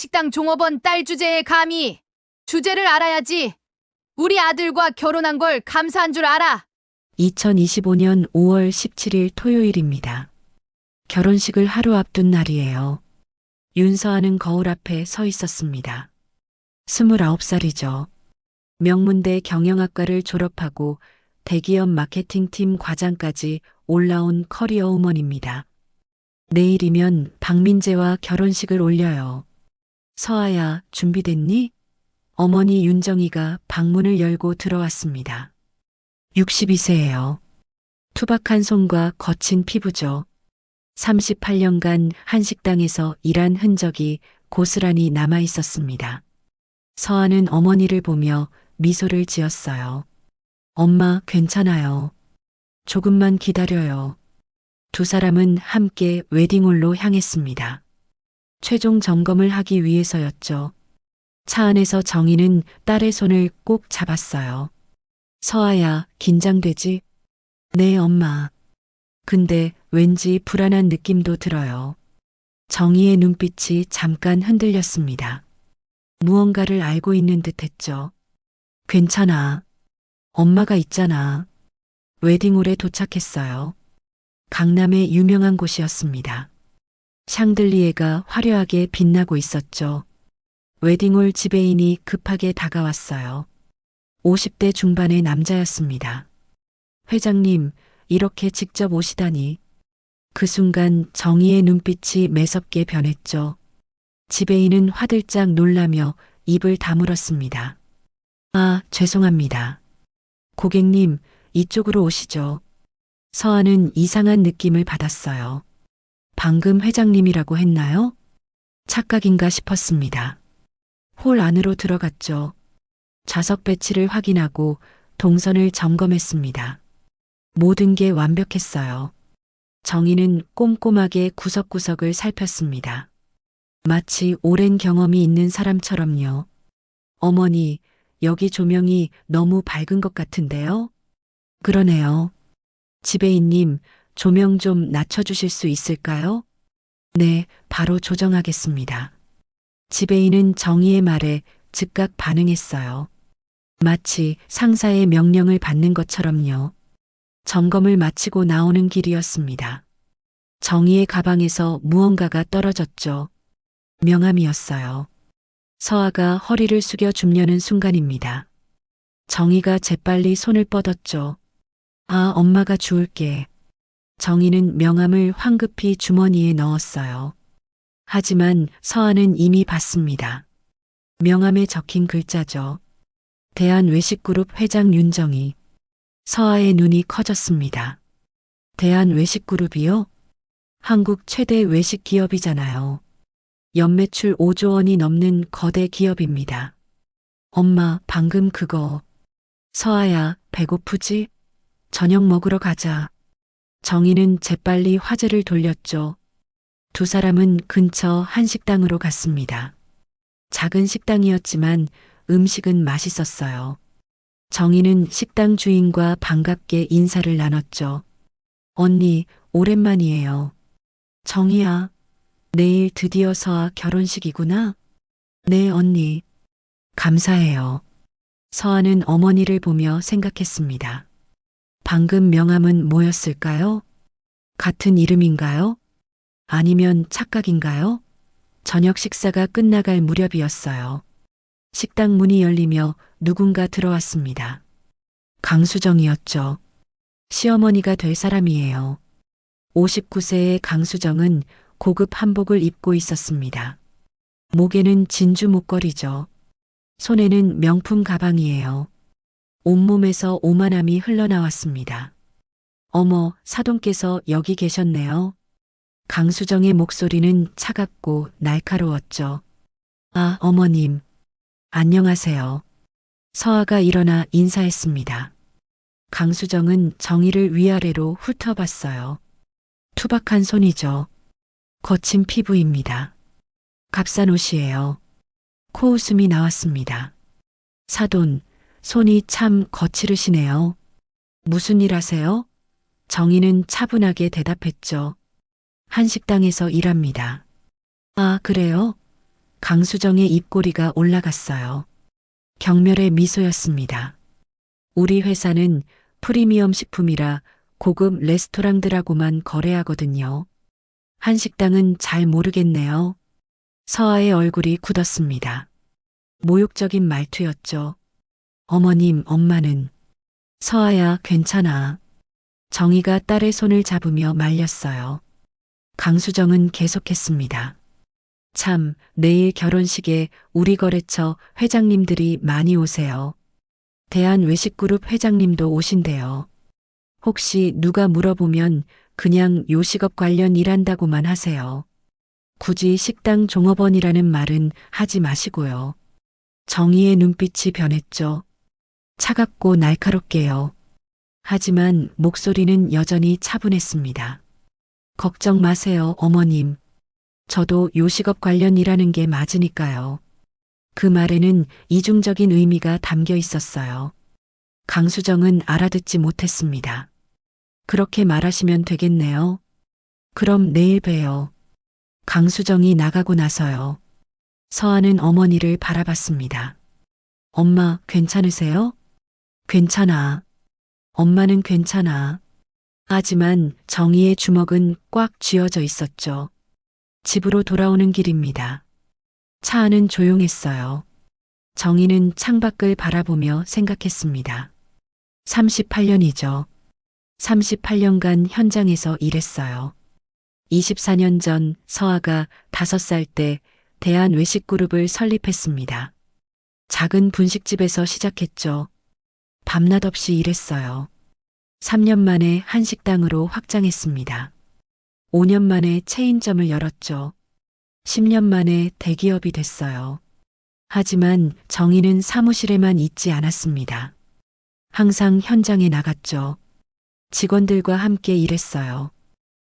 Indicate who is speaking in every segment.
Speaker 1: 식당 종업원 딸 주제에 감히 주제를 알아야지. 우리 아들과 결혼한 걸 감사한 줄 알아.
Speaker 2: 2025년 5월 17일 토요일입니다. 결혼식을 하루 앞둔 날이에요. 윤서아는 거울 앞에 서 있었습니다. 29살이죠. 명문대 경영학과를 졸업하고 대기업 마케팅팀 과장까지 올라온 커리어 우먼입니다. 내일이면 박민재와 결혼식을 올려요. 서아야, 준비됐니? 어머니 윤정이가 방문을 열고 들어왔습니다. 62세예요. 투박한 손과 거친 피부죠. 38년간 한 식당에서 일한 흔적이 고스란히 남아 있었습니다. 서아는 어머니를 보며 미소를 지었어요. 엄마, 괜찮아요. 조금만 기다려요. 두 사람은 함께 웨딩홀로 향했습니다. 최종 점검을 하기 위해서였죠. 차 안에서 정희는 딸의 손을 꼭 잡았어요. 서아야, 긴장되지? 네, 엄마. 근데 왠지 불안한 느낌도 들어요. 정희의 눈빛이 잠깐 흔들렸습니다. 무언가를 알고 있는 듯 했죠. 괜찮아. 엄마가 있잖아. 웨딩홀에 도착했어요. 강남의 유명한 곳이었습니다. 샹들리에가 화려하게 빛나고 있었죠. 웨딩홀 지배인이 급하게 다가왔어요. 50대 중반의 남자였습니다. 회장님, 이렇게 직접 오시다니. 그 순간 정희의 눈빛이 매섭게 변했죠. 지배인은 화들짝 놀라며 입을 다물었습니다. 아, 죄송합니다. 고객님, 이쪽으로 오시죠. 서아는 이상한 느낌을 받았어요. 방금 회장님이라고 했나요? 착각인가 싶었습니다. 홀 안으로 들어갔죠. 좌석 배치를 확인하고 동선을 점검했습니다. 모든 게 완벽했어요. 정희는 꼼꼼하게 구석구석을 살폈습니다. 마치 오랜 경험이 있는 사람처럼요. 어머니, 여기 조명이 너무 밝은 것 같은데요? 그러네요. 지배인님, 조명 좀 낮춰주실 수 있을까요? 네, 바로 조정하겠습니다. 지배인은 정희의 말에 즉각 반응했어요. 마치 상사의 명령을 받는 것처럼요. 점검을 마치고 나오는 길이었습니다. 정희의 가방에서 무언가가 떨어졌죠. 명함이었어요. 서아가 허리를 숙여 줍려는 순간입니다. 정희가 재빨리 손을 뻗었죠. 아, 엄마가 주울게. 정희는 명함을 황급히 주머니에 넣었어요. 하지만 서아는 이미 봤습니다. 명함에 적힌 글자죠. 대한외식그룹 회장 윤정희. 서아의 눈이 커졌습니다. 대한외식그룹이요? 한국 최대 외식 기업이잖아요. 연매출 5조 원이 넘는 거대 기업입니다. 엄마, 방금 그거. 서아야, 배고프지? 저녁 먹으러 가자. 정희는 재빨리 화제를 돌렸죠. 두 사람은 근처 한식당으로 갔습니다. 작은 식당이었지만 음식은 맛있었어요. 정희는 식당 주인과 반갑게 인사를 나눴죠. 언니, 오랜만이에요. 정희야, 내일 드디어 서아 결혼식이구나? 네, 언니. 감사해요. 서아는 어머니를 보며 생각했습니다. 방금 명함은 뭐였을까요? 같은 이름인가요? 아니면 착각인가요? 저녁 식사가 끝나갈 무렵이었어요. 식당 문이 열리며 누군가 들어왔습니다. 강수정이었죠. 시어머니가 될 사람이에요. 59세의 강수정은 고급 한복을 입고 있었습니다. 목에는 진주 목걸이죠. 손에는 명품 가방이에요. 온몸에서 오만함이 흘러나왔습니다. 어머, 사돈께서 여기 계셨네요. 강수정의 목소리는 차갑고 날카로웠죠. 아, 어머님. 안녕하세요. 서아가 일어나 인사했습니다. 강수정은 정희를 위아래로 훑어봤어요. 투박한 손이죠. 거친 피부입니다. 값싼 옷이에요. 코웃음이 나왔습니다. 사돈, 손이 참 거칠으시네요. 무슨 일 하세요? 정희는 차분하게 대답했죠. 한식당에서 일합니다. 아, 그래요? 강수정의 입꼬리가 올라갔어요. 경멸의 미소였습니다. 우리 회사는 프리미엄 식품이라 고급 레스토랑들하고만 거래하거든요. 한식당은 잘 모르겠네요. 서아의 얼굴이 굳었습니다. 모욕적인 말투였죠. 어머님, 엄마는. 서아야, 괜찮아. 정희가 딸의 손을 잡으며 말렸어요. 강수정은 계속했습니다. 참, 내일 결혼식에 우리 거래처 회장님들이 많이 오세요. 대한외식그룹 회장님도 오신대요. 혹시 누가 물어보면 그냥 요식업 관련 일한다고만 하세요. 굳이 식당 종업원이라는 말은 하지 마시고요. 정희의 눈빛이 변했죠. 차갑고 날카롭게요. 하지만 목소리는 여전히 차분했습니다. 걱정 마세요, 어머님. 저도 요식업 관련 일하는 게 맞으니까요. 그 말에는 이중적인 의미가 담겨 있었어요. 강수정은 알아듣지 못했습니다. 그렇게 말하시면 되겠네요. 그럼 내일 봬요. 강수정이 나가고 나서요. 서아는 어머니를 바라봤습니다. 엄마, 괜찮으세요? 괜찮아. 엄마는 괜찮아. 하지만 정희의 주먹은 꽉 쥐어져 있었죠. 집으로 돌아오는 길입니다. 차 안은 조용했어요. 정희는 창밖을 바라보며 생각했습니다. 38년이죠. 38년간 현장에서 일했어요. 24년 전 서아가 5살 때 대한외식그룹을 설립했습니다. 작은 분식집에서 시작했죠. 밤낮 없이 일했어요. 3년 만에 한식당으로 확장했습니다. 5년 만에 체인점을 열었죠. 10년 만에 대기업이 됐어요. 하지만 정희는 사무실에만 있지 않았습니다. 항상 현장에 나갔죠. 직원들과 함께 일했어요.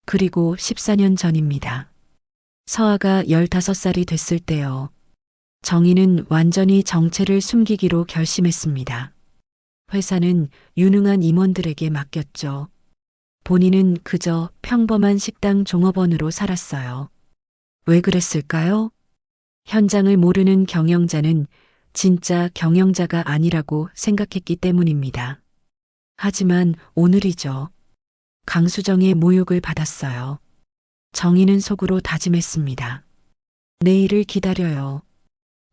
Speaker 2: 그리고 14년 전입니다. 서아가 15살이 됐을 때요. 정희는 완전히 정체를 숨기기로 결심했습니다. 회사는 유능한 임원들에게 맡겼죠. 본인은 그저 평범한 식당 종업원으로 살았어요. 왜 그랬을까요? 현장을 모르는 경영자는 진짜 경영자가 아니라고 생각했기 때문입니다. 하지만 오늘이죠. 강수정의 모욕을 받았어요. 정희는 속으로 다짐했습니다. 내일을 기다려요.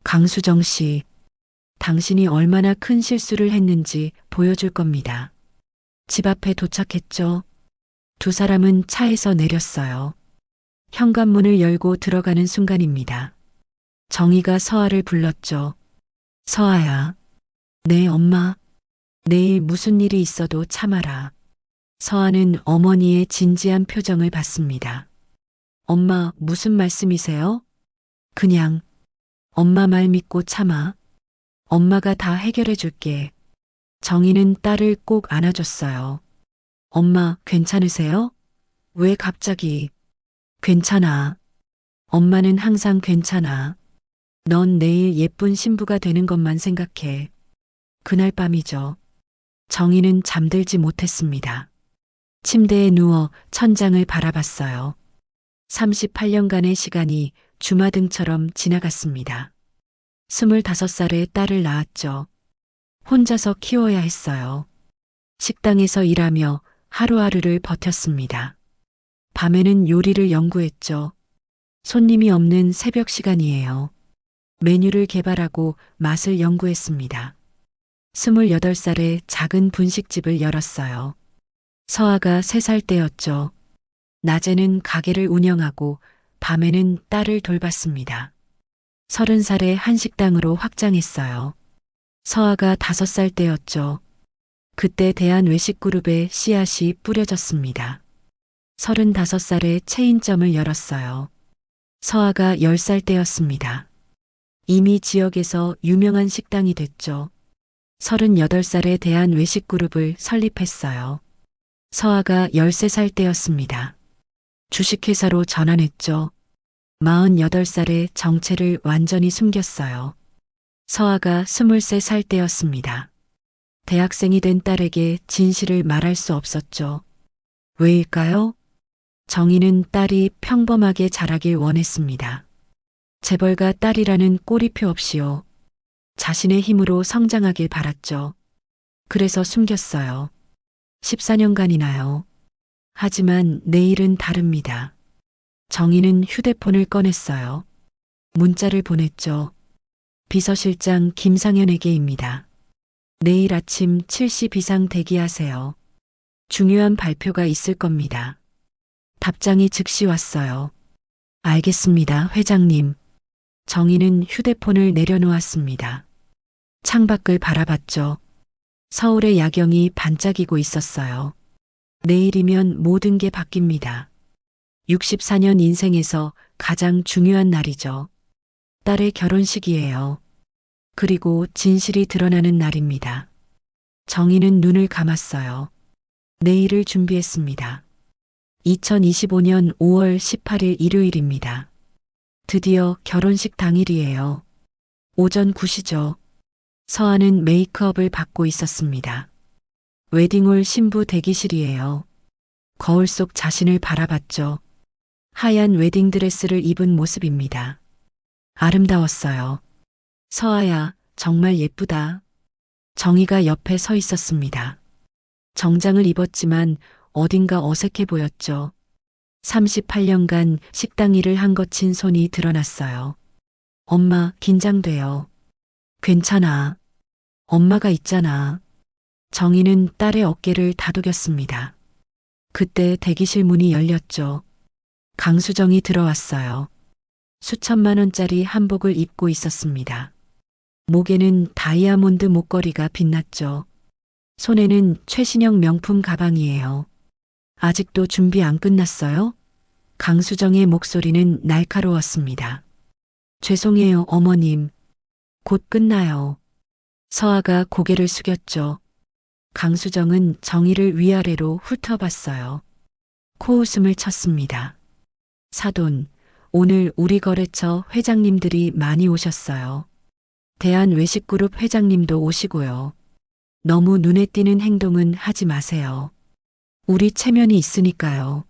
Speaker 2: 강수정 씨, 당신이 얼마나 큰 실수를 했는지 보여줄 겁니다. 집 앞에 도착했죠. 두 사람은 차에서 내렸어요. 현관문을 열고 들어가는 순간입니다. 정희가 서아를 불렀죠. 서아야. 네, 엄마. 내일 무슨 일이 있어도 참아라. 서아는 어머니의 진지한 표정을 봤습니다. 엄마, 무슨 말씀이세요? 그냥 엄마 말 믿고 참아. 엄마가 다 해결해 줄게. 정희는 딸을 꼭 안아줬어요. 엄마, 괜찮으세요? 왜 갑자기? 괜찮아. 엄마는 항상 괜찮아. 넌 내일 예쁜 신부가 되는 것만 생각해. 그날 밤이죠. 정희는 잠들지 못했습니다. 침대에 누워 천장을 바라봤어요. 38년간의 시간이 주마등처럼 지나갔습니다. 25살에 딸을 낳았죠. 혼자서 키워야 했어요. 식당에서 일하며 하루하루를 버텼습니다. 밤에는 요리를 연구했죠. 손님이 없는 새벽 시간이에요. 메뉴를 개발하고 맛을 연구했습니다. 28살에 작은 분식집을 열었어요. 서아가 3살 때였죠. 낮에는 가게를 운영하고 밤에는 딸을 돌봤습니다. 30살에 한식당으로 확장했어요. 서아가 5살 때였죠. 그때 대한외식그룹의 씨앗이 뿌려졌습니다. 35살에 체인점을 열었어요. 서아가 10살 때였습니다. 이미 지역에서 유명한 식당이 됐죠. 38살에 대한외식그룹을 설립했어요. 서아가 13살 때였습니다. 주식회사로 전환했죠. 48살에 정체를 완전히 숨겼어요. 서아가 23살 때였습니다. 대학생이 된 딸에게 진실을 말할 수 없었죠. 왜일까요? 정희는 딸이 평범하게 자라길 원했습니다. 재벌가 딸이라는 꼬리표 없이요. 자신의 힘으로 성장하길 바랐죠. 그래서 숨겼어요. 14년간이나요. 하지만 내일은 다릅니다. 정희는 휴대폰을 꺼냈어요. 문자를 보냈죠. 비서실장 김상현에게입니다. 내일 아침 7시 비상 대기하세요. 중요한 발표가 있을 겁니다. 답장이 즉시 왔어요. 알겠습니다, 회장님. 정희는 휴대폰을 내려놓았습니다. 창밖을 바라봤죠. 서울의 야경이 반짝이고 있었어요. 내일이면 모든 게 바뀝니다. 64년 인생에서 가장 중요한 날이죠. 딸의 결혼식이에요. 그리고 진실이 드러나는 날입니다. 정희는 눈을 감았어요. 내일을 준비했습니다. 2025년 5월 18일 일요일입니다. 드디어 결혼식 당일이에요. 오전 9시죠. 서아는 메이크업을 받고 있었습니다. 웨딩홀 신부 대기실이에요. 거울 속 자신을 바라봤죠. 하얀 웨딩드레스를 입은 모습입니다. 아름다웠어요. 서아야, 정말 예쁘다. 정희가 옆에 서 있었습니다. 정장을 입었지만 어딘가 어색해 보였죠. 38년간 식당 일을 한 거친 손이 드러났어요. 엄마, 긴장돼요. 괜찮아. 엄마가 있잖아. 정희는 딸의 어깨를 다독였습니다. 그때 대기실 문이 열렸죠. 강수정이 들어왔어요. 수천만 원짜리 한복을 입고 있었습니다. 목에는 다이아몬드 목걸이가 빛났죠. 손에는 최신형 명품 가방이에요. 아직도 준비 안 끝났어요? 강수정의 목소리는 날카로웠습니다. 죄송해요, 어머님. 곧 끝나요. 서아가 고개를 숙였죠. 강수정은 정희를 위아래로 훑어봤어요. 코웃음을 쳤습니다. 사돈, 오늘 우리 거래처 회장님들이 많이 오셨어요. 대한외식그룹 회장님도 오시고요. 너무 눈에 띄는 행동은 하지 마세요. 우리 체면이 있으니까요.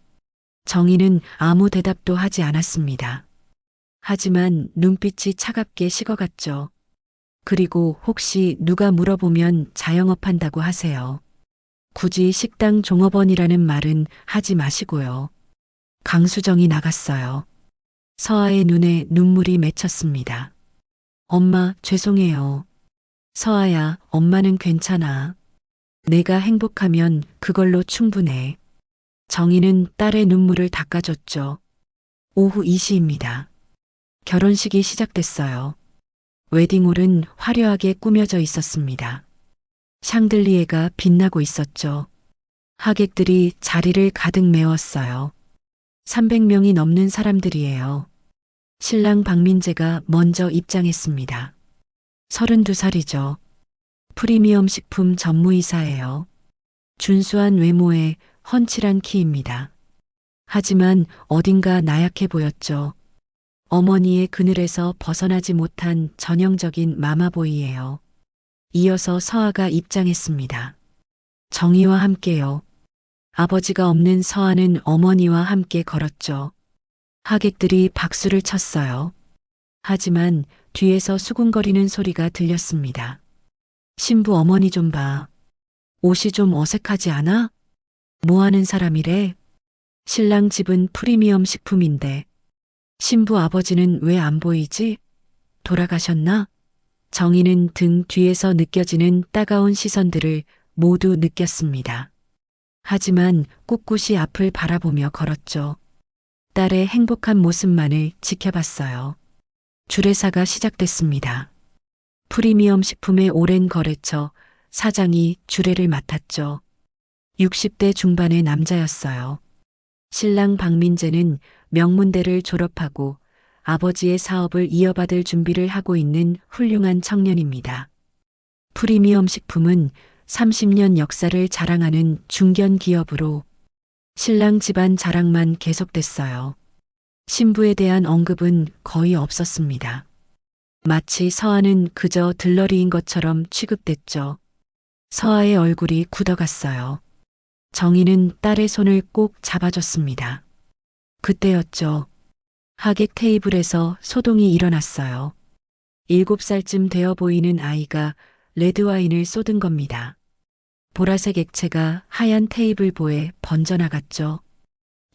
Speaker 2: 정희는 아무 대답도 하지 않았습니다. 하지만 눈빛이 차갑게 식어갔죠. 그리고 혹시 누가 물어보면 자영업한다고 하세요. 굳이 식당 종업원이라는 말은 하지 마시고요. 강수정이 나갔어요. 서아의 눈에 눈물이 맺혔습니다. 엄마, 죄송해요. 서아야, 엄마는 괜찮아. 내가 행복하면 그걸로 충분해. 정희는 딸의 눈물을 닦아줬죠. 오후 2시입니다. 결혼식이 시작됐어요. 웨딩홀은 화려하게 꾸며져 있었습니다. 샹들리에가 빛나고 있었죠. 하객들이 자리를 가득 메웠어요. 300명이 넘는 사람들이에요. 신랑 박민재가 먼저 입장했습니다. 32살이죠. 프리미엄 식품 전무이사예요. 준수한 외모에 훤칠한 키입니다. 하지만 어딘가 나약해 보였죠. 어머니의 그늘에서 벗어나지 못한 전형적인 마마보이예요. 이어서 서아가 입장했습니다. 정희와 함께요. 아버지가 없는 서아는 어머니와 함께 걸었죠. 하객들이 박수를 쳤어요. 하지만 뒤에서 수군거리는 소리가 들렸습니다. 신부 어머니 좀 봐. 옷이 좀 어색하지 않아? 뭐 하는 사람이래? 신랑 집은 프리미엄 식품인데 신부 아버지는 왜 안 보이지? 돌아가셨나? 정희는 등 뒤에서 느껴지는 따가운 시선들을 모두 느꼈습니다. 하지만 꿋꿋이 앞을 바라보며 걸었죠. 딸의 행복한 모습만을 지켜봤어요. 주례사가 시작됐습니다. 프리미엄 식품의 오랜 거래처 사장이 주례를 맡았죠. 60대 중반의 남자였어요. 신랑 박민재는 명문대를 졸업하고 아버지의 사업을 이어받을 준비를 하고 있는 훌륭한 청년입니다. 프리미엄 식품은 30년 역사를 자랑하는 중견 기업으로 신랑 집안 자랑만 계속됐어요. 신부에 대한 언급은 거의 없었습니다. 마치 서아는 그저 들러리인 것처럼 취급됐죠. 서아의 얼굴이 굳어갔어요. 정희는 딸의 손을 꼭 잡아줬습니다. 그때였죠. 하객 테이블에서 소동이 일어났어요. 7살쯤 되어 보이는 아이가 레드와인을 쏟은 겁니다. 보라색 액체가 하얀 테이블 보에 번져나갔죠.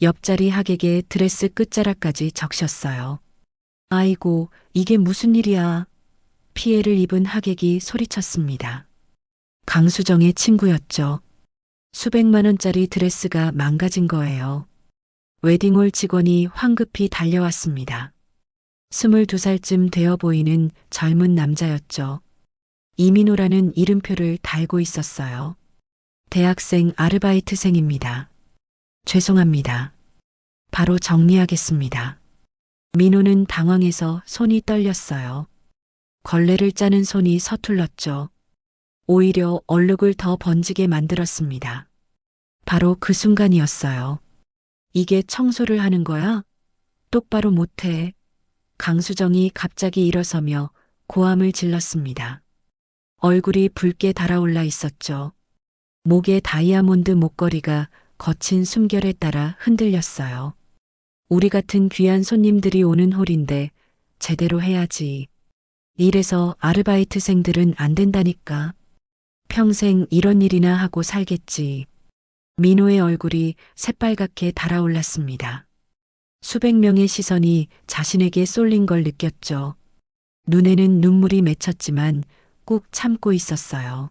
Speaker 2: 옆자리 하객의 드레스 끝자락까지 적셨어요. 아이고, 이게 무슨 일이야. 피해를 입은 하객이 소리쳤습니다. 강수정의 친구였죠. 수백만 원짜리 드레스가 망가진 거예요. 웨딩홀 직원이 황급히 달려왔습니다. 22살쯤 되어 보이는 젊은 남자였죠. 이민호라는 이름표를 달고 있었어요. 대학생 아르바이트생입니다. 죄송합니다. 바로 정리하겠습니다. 민호는 당황해서 손이 떨렸어요. 걸레를 짜는 손이 서툴렀죠. 오히려 얼룩을 더 번지게 만들었습니다. 바로 그 순간이었어요. 이게 청소를 하는 거야? 똑바로 못해. 강수정이 갑자기 일어서며 고함을 질렀습니다. 얼굴이 붉게 달아올라 있었죠. 목에 다이아몬드 목걸이가 거친 숨결에 따라 흔들렸어요. 우리 같은 귀한 손님들이 오는 홀인데 제대로 해야지. 이래서 아르바이트생들은 안 된다니까. 평생 이런 일이나 하고 살겠지. 민호의 얼굴이 새빨갛게 달아올랐습니다. 수백 명의 시선이 자신에게 쏠린 걸 느꼈죠. 눈에는 눈물이 맺혔지만 꾹 참고 있었어요.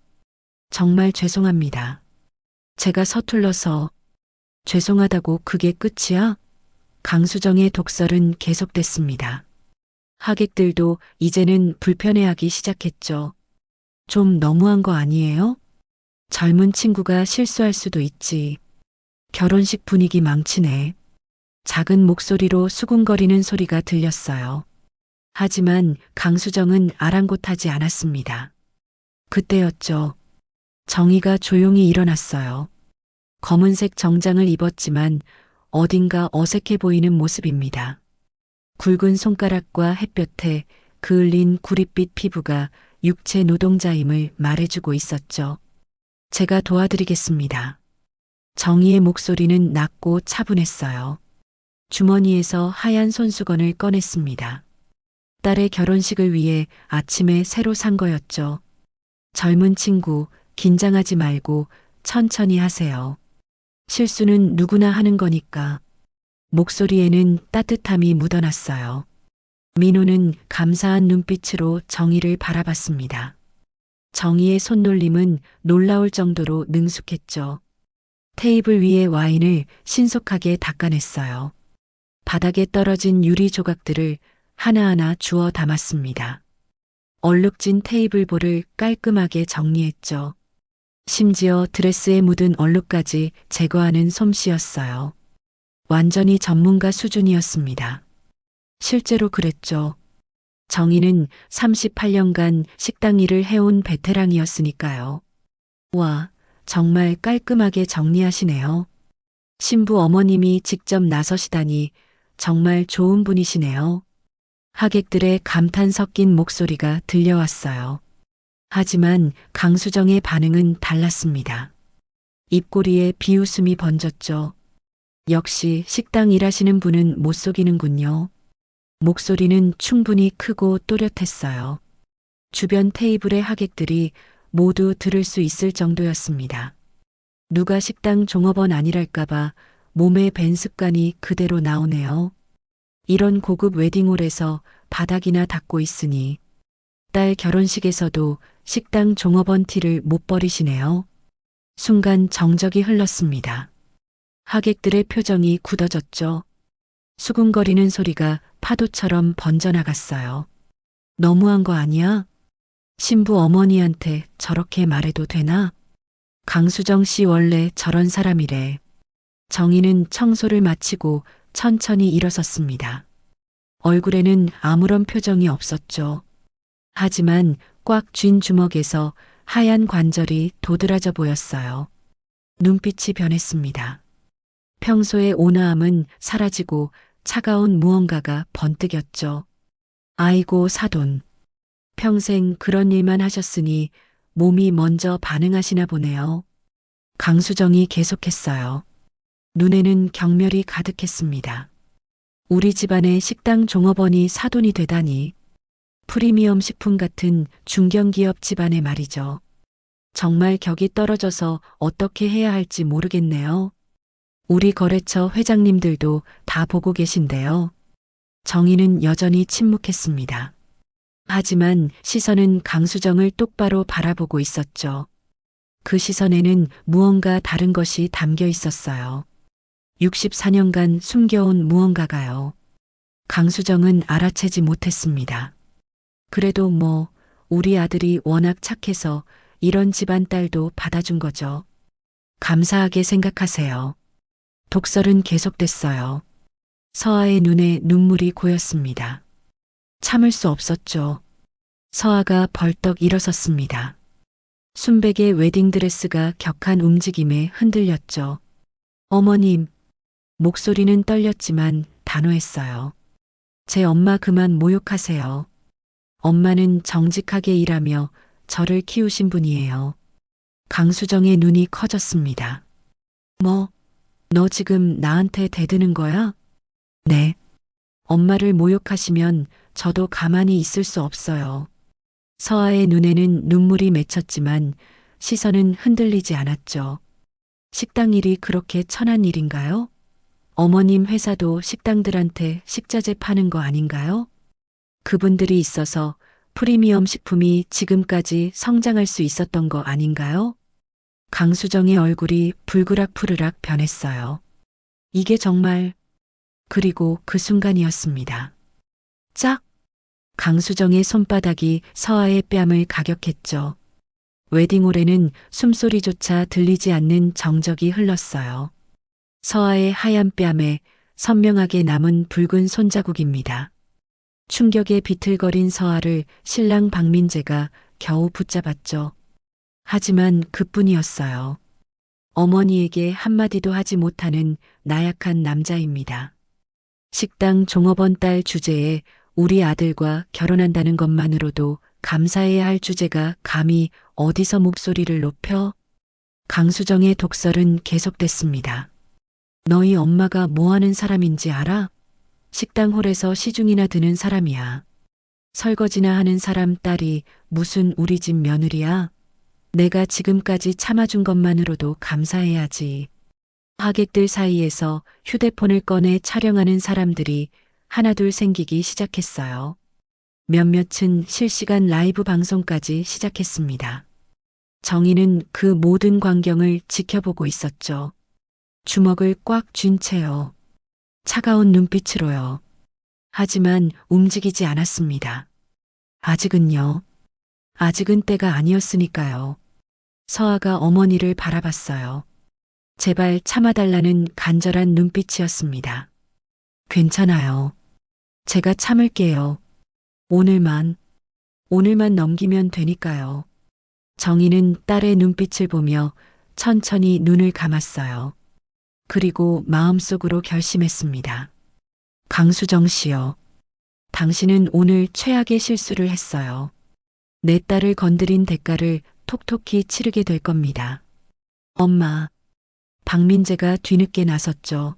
Speaker 2: 정말 죄송합니다. 제가 서툴러서. 죄송하다고 그게 끝이야? 강수정의 독설은 계속됐습니다. 하객들도 이제는 불편해하기 시작했죠. 좀 너무한 거 아니에요? 젊은 친구가 실수할 수도 있지. 결혼식 분위기 망치네. 작은 목소리로 수군거리는 소리가 들렸어요. 하지만 강수정은 아랑곳하지 않았습니다. 그때였죠. 정희가 조용히 일어났어요. 검은색 정장을 입었지만 어딘가 어색해 보이는 모습입니다. 굵은 손가락과 햇볕에 그을린 구릿빛 피부가 육체 노동자임을 말해주고 있었죠. 제가 도와드리겠습니다. 정희의 목소리는 낮고 차분했어요. 주머니에서 하얀 손수건을 꺼냈습니다. 딸의 결혼식을 위해 아침에 새로 산 거였죠. 젊은 친구, 긴장하지 말고 천천히 하세요. 실수는 누구나 하는 거니까. 목소리에는 따뜻함이 묻어났어요. 민호는 감사한 눈빛으로 정희를 바라봤습니다. 정희의 손놀림은 놀라울 정도로 능숙했죠. 테이블 위에 와인을 신속하게 닦아냈어요. 바닥에 떨어진 유리 조각들을 하나하나 주워 담았습니다. 얼룩진 테이블볼을 깔끔하게 정리했죠. 심지어 드레스에 묻은 얼룩까지 제거하는 솜씨였어요. 완전히 전문가 수준이었습니다. 실제로 그랬죠. 정희는 38년간 식당 일을 해온 베테랑이었으니까요. 와, 정말 깔끔하게 정리하시네요. 신부 어머님이 직접 나서시다니 정말 좋은 분이시네요. 하객들의 감탄 섞인 목소리가 들려왔어요. 하지만 강수정의 반응은 달랐습니다. 입꼬리에 비웃음이 번졌죠. 역시 식당 일하시는 분은 못 속이는군요. 목소리는 충분히 크고 또렷했어요. 주변 테이블의 하객들이 모두 들을 수 있을 정도였습니다. 누가 식당 종업원 아니랄까봐 몸에 밴 습관이 그대로 나오네요. 이런 고급 웨딩홀에서 바닥이나 닦고 있으니 딸 결혼식에서도 식당 종업원 티를 못 버리시네요. 순간 정적이 흘렀습니다. 하객들의 표정이 굳어졌죠. 수군거리는 소리가 파도처럼 번져나갔어요. 너무한 거 아니야? 신부 어머니한테 저렇게 말해도 되나? 강수정 씨 원래 저런 사람이래. 정희는 청소를 마치고 천천히 일어섰습니다. 얼굴에는 아무런 표정이 없었죠. 하지만 꽉 쥔 주먹에서 하얀 관절이 도드라져 보였어요. 눈빛이 변했습니다. 평소의 온화함은 사라지고 차가운 무언가가 번뜩였죠. 아이고 사돈. 평생 그런 일만 하셨으니 몸이 먼저 반응하시나 보네요. 강수정이 계속했어요. 눈에는 경멸이 가득했습니다. 우리 집안의 식당 종업원이 사돈이 되다니. 프리미엄 식품 같은 중견기업 집안의 말이죠. 정말 격이 떨어져서 어떻게 해야 할지 모르겠네요. 우리 거래처 회장님들도 다 보고 계신데요. 정희는 여전히 침묵했습니다. 하지만 시선은 강수정을 똑바로 바라보고 있었죠. 그 시선에는 무언가 다른 것이 담겨 있었어요. 64년간 숨겨온 무언가가요. 강수정은 알아채지 못했습니다. 그래도 우리 아들이 워낙 착해서 이런 집안 딸도 받아준 거죠. 감사하게 생각하세요. 독설은 계속됐어요. 서아의 눈에 눈물이 고였습니다. 참을 수 없었죠. 서아가 벌떡 일어섰습니다. 순백의 웨딩드레스가 격한 움직임에 흔들렸죠. 어머님, 목소리는 떨렸지만 단호했어요. 제 엄마 그만 모욕하세요. 엄마는 정직하게 일하며 저를 키우신 분이에요. 강수정의 눈이 커졌습니다. 너 지금 나한테 대드는 거야? 네. 엄마를 모욕하시면 저도 가만히 있을 수 없어요. 서아의 눈에는 눈물이 맺혔지만 시선은 흔들리지 않았죠. 식당 일이 그렇게 천한 일인가요? 어머님 회사도 식당들한테 식자재 파는 거 아닌가요? 그분들이 있어서 프리미엄 식품이 지금까지 성장할 수 있었던 거 아닌가요? 강수정의 얼굴이 불그락푸르락 변했어요. 이게 정말... 그리고 그 순간이었습니다. 짝! 강수정의 손바닥이 서아의 뺨을 가격했죠. 웨딩홀에는 숨소리조차 들리지 않는 정적이 흘렀어요. 서아의 하얀 뺨에 선명하게 남은 붉은 손자국입니다. 충격에 비틀거린 서아를 신랑 박민재가 겨우 붙잡았죠. 하지만 그뿐이었어요. 어머니에게 한마디도 하지 못하는 나약한 남자입니다. 식당 종업원 딸 주제에 우리 아들과 결혼한다는 것만으로도 감사해야 할 주제가 감히 어디서 목소리를 높여? 강수정의 독설은 계속됐습니다. 너희 엄마가 뭐 하는 사람인지 알아? 식당 홀에서 시중이나 드는 사람이야. 설거지나 하는 사람 딸이 무슨 우리 집 며느리야? 내가 지금까지 참아준 것만으로도 감사해야지. 하객들 사이에서 휴대폰을 꺼내 촬영하는 사람들이 하나둘 생기기 시작했어요. 몇몇은 실시간 라이브 방송까지 시작했습니다. 정희는 그 모든 광경을 지켜보고 있었죠. 주먹을 꽉 쥔 채요. 차가운 눈빛으로요. 하지만 움직이지 않았습니다. 아직은요. 아직은 때가 아니었으니까요. 서아가 어머니를 바라봤어요. 제발 참아달라는 간절한 눈빛이었습니다. 괜찮아요. 제가 참을게요. 오늘만 넘기면 되니까요. 정희는 딸의 눈빛을 보며 천천히 눈을 감았어요. 그리고 마음속으로 결심했습니다. 강수정 씨요. 당신은 오늘 최악의 실수를 했어요. 내 딸을 건드린 대가를 톡톡히 치르게 될 겁니다. 엄마. 박민재가 뒤늦게 나섰죠.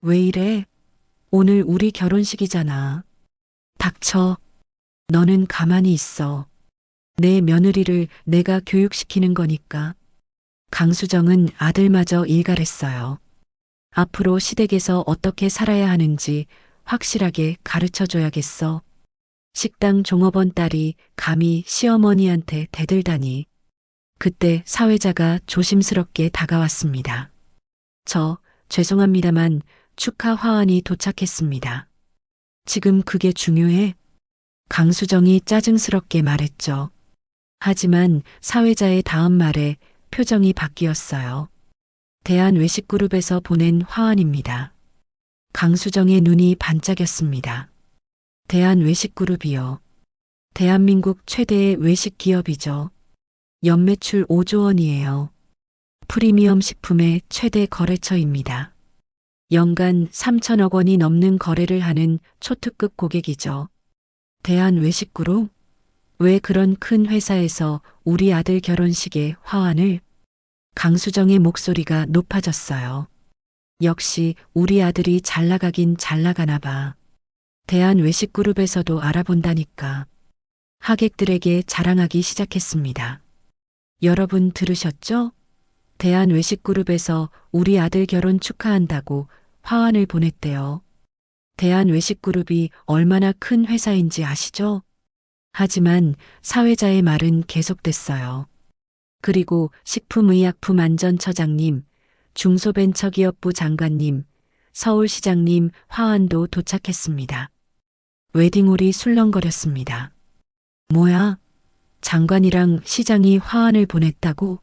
Speaker 2: 왜 이래? 오늘 우리 결혼식이잖아. 닥쳐. 너는 가만히 있어. 내 며느리를 내가 교육시키는 거니까. 강수정은 아들마저 일갈했어요. 앞으로 시댁에서 어떻게 살아야 하는지 확실하게 가르쳐줘야겠어. 식당 종업원 딸이 감히 시어머니한테 대들다니. 그때 사회자가 조심스럽게 다가왔습니다. 죄송합니다만 축하 화환이 도착했습니다. 지금 그게 중요해? 강수정이 짜증스럽게 말했죠. 하지만 사회자의 다음 말에 표정이 바뀌었어요. 대한외식그룹에서 보낸 화환입니다. 강수정의 눈이 반짝였습니다. 대한외식그룹이요. 대한민국 최대의 외식 기업이죠. 연매출 5조 원이에요. 프리미엄 식품의 최대 거래처입니다. 연간 3천억 원이 넘는 거래를 하는 초특급 고객이죠. 대한외식그룹? 왜 그런 큰 회사에서 우리 아들 결혼식에 화환을? 강수정의 목소리가 높아졌어요. 역시 우리 아들이 잘 나가긴 잘 나가나 봐. 대한외식그룹에서도 알아본다니까. 하객들에게 자랑하기 시작했습니다. 여러분 들으셨죠? 대한외식그룹에서 우리 아들 결혼 축하한다고 화환을 보냈대요. 대한외식그룹이 얼마나 큰 회사인지 아시죠? 하지만 사회자의 말은 계속됐어요. 그리고 식품의약품안전처장님, 중소벤처기업부 장관님, 서울시장님 화환도 도착했습니다. 웨딩홀이 술렁거렸습니다. 뭐야? 장관이랑 시장이 화환을 보냈다고?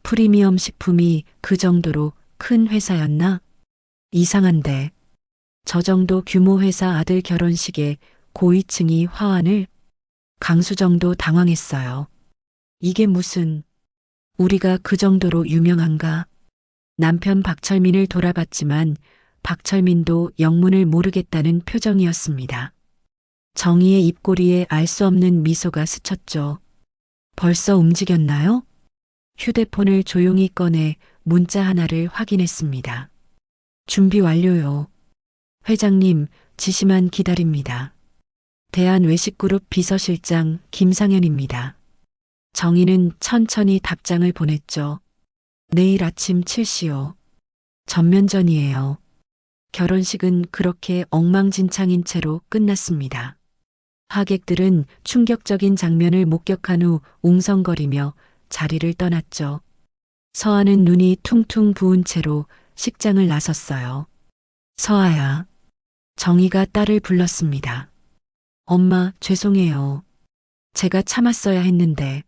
Speaker 2: 프리미엄 식품이 그 정도로 큰 회사였나? 이상한데. 저 정도 규모 회사 아들 결혼식에 고위층이 화환을? 강수정도 당황했어요. 이게 무슨, 우리가 그 정도로 유명한가? 남편 박철민을 돌아봤지만 박철민도 영문을 모르겠다는 표정이었습니다. 정희의 입꼬리에 알 수 없는 미소가 스쳤죠. 벌써 움직였나요? 휴대폰을 조용히 꺼내 문자 하나를 확인했습니다. 준비 완료요. 회장님, 지시만 기다립니다. 대한외식그룹 비서실장 김상현입니다. 정희는 천천히 답장을 보냈죠. 내일 아침 7시요. 전면전이에요. 결혼식은 그렇게 엉망진창인 채로 끝났습니다. 하객들은 충격적인 장면을 목격한 후 웅성거리며 자리를 떠났죠. 서아는 눈이 퉁퉁 부은 채로 식장을 나섰어요. 서아야. 정희가 딸을 불렀습니다. 엄마, 죄송해요. 제가 참았어야 했는데.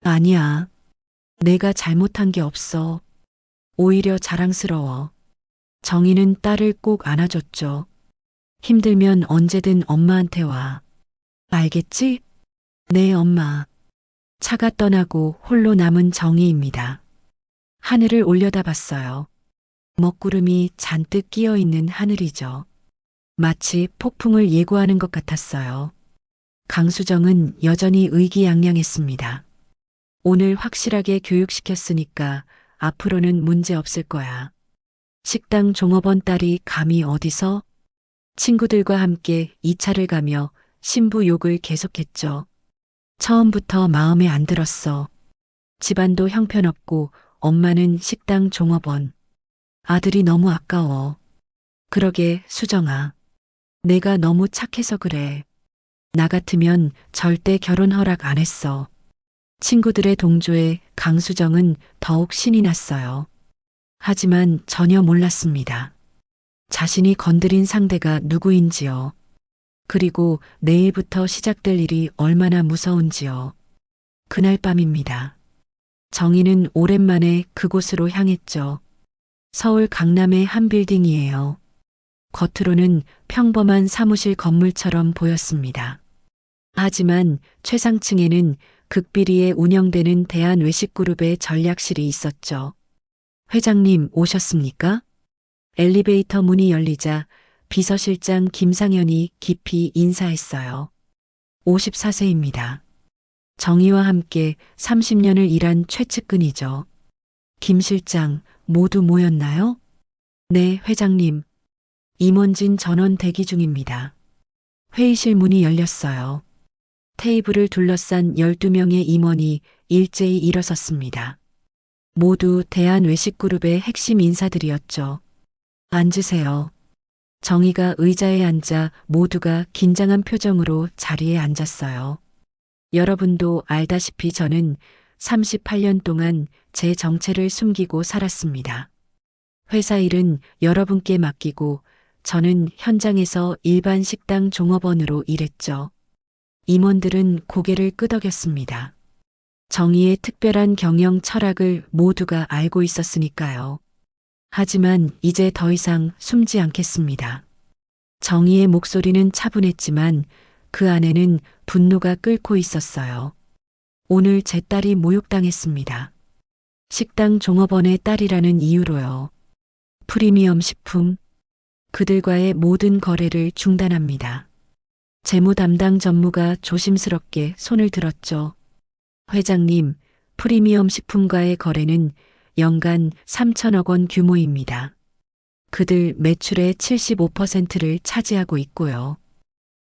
Speaker 2: 아니야. 내가 잘못한 게 없어. 오히려 자랑스러워. 정희는 딸을 꼭 안아줬죠. 힘들면 언제든 엄마한테 와. 알겠지? 네, 엄마. 차가 떠나고 홀로 남은 정희입니다. 하늘을 올려다봤어요. 먹구름이 잔뜩 끼어 있는 하늘이죠. 마치 폭풍을 예고하는 것 같았어요. 강수정은 여전히 의기양양했습니다. 오늘 확실하게 교육시켰으니까 앞으로는 문제 없을 거야. 식당 종업원 딸이 감히 어디서? 친구들과 함께 2차를 가며 신부 욕을 계속했죠. 처음부터 마음에 안 들었어. 집안도 형편없고 엄마는 식당 종업원. 아들이 너무 아까워. 그러게, 수정아. 내가 너무 착해서 그래. 나 같으면 절대 결혼 허락 안 했어. 친구들의 동조에 강수정은 더욱 신이 났어요. 하지만 전혀 몰랐습니다. 자신이 건드린 상대가 누구인지요. 그리고 내일부터 시작될 일이 얼마나 무서운지요. 그날 밤입니다. 정희는 오랜만에 그곳으로 향했죠. 서울 강남의 한 빌딩이에요. 겉으로는 평범한 사무실 건물처럼 보였습니다. 하지만 최상층에는 극비리에 운영되는 대한외식그룹의 전략실이 있었죠. 회장님 오셨습니까? 엘리베이터 문이 열리자 비서실장 김상현이 깊이 인사했어요. 54세입니다. 정희와 함께 30년을 일한 최측근이죠. 김 실장 모두 모였나요? 네, 회장님. 임원진 전원 대기 중입니다. 회의실 문이 열렸어요. 테이블을 둘러싼 12명의 임원이 일제히 일어섰습니다. 모두 대한외식그룹의 핵심 인사들이었죠. 앉으세요. 정희가 의자에 앉아 모두가 긴장한 표정으로 자리에 앉았어요. 여러분도 알다시피 저는 38년 동안 제 정체를 숨기고 살았습니다. 회사 일은 여러분께 맡기고 저는 현장에서 일반 식당 종업원으로 일했죠. 임원들은 고개를 끄덕였습니다. 정희의 특별한 경영 철학을 모두가 알고 있었으니까요. 하지만 이제 더 이상 숨지 않겠습니다. 정희의 목소리는 차분했지만 그 안에는 분노가 끓고 있었어요. 오늘 제 딸이 모욕당했습니다. 식당 종업원의 딸이라는 이유로요. 프리미엄 식품, 그들과의 모든 거래를 중단합니다. 재무 담당 전무가 조심스럽게 손을 들었죠. 회장님, 프리미엄 식품과의 거래는 연간 3천억 원 규모입니다. 그들 매출의 75%를 차지하고 있고요.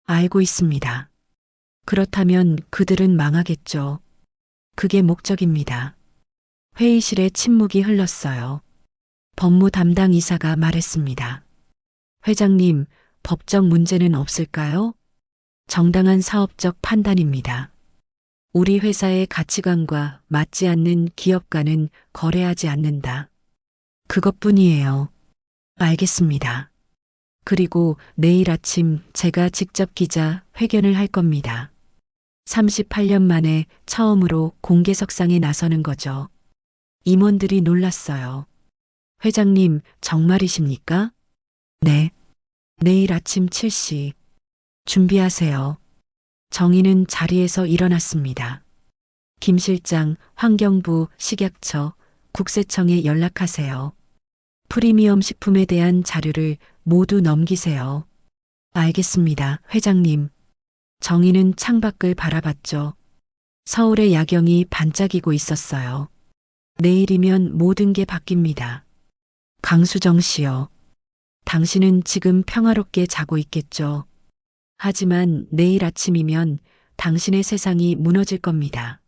Speaker 2: 알고 있습니다. 그렇다면 그들은 망하겠죠. 그게 목적입니다. 회의실에 침묵이 흘렀어요. 법무 담당 이사가 말했습니다. 회장님, 법적 문제는 없을까요? 정당한 사업적 판단입니다. 우리 회사의 가치관과 맞지 않는 기업가는 거래하지 않는다. 그것뿐이에요. 알겠습니다. 그리고 내일 아침 제가 직접 기자 회견을 할 겁니다. 38년 만에 처음으로 공개석상에 나서는 거죠. 임원들이 놀랐어요. 회장님, 정말이십니까? 네. 내일 아침 7시. 준비하세요. 정의는 자리에서 일어났습니다. 김 실장, 환경부, 식약처, 국세청에 연락하세요. 프리미엄 식품에 대한 자료를 모두 넘기세요. 알겠습니다, 회장님. 정의는 창밖을 바라봤죠. 서울의 야경이 반짝이고 있었어요. 내일이면 모든 게 바뀝니다. 강수정 씨요. 당신은 지금 평화롭게 자고 있겠죠. 하지만 내일 아침이면 당신의 세상이 무너질 겁니다.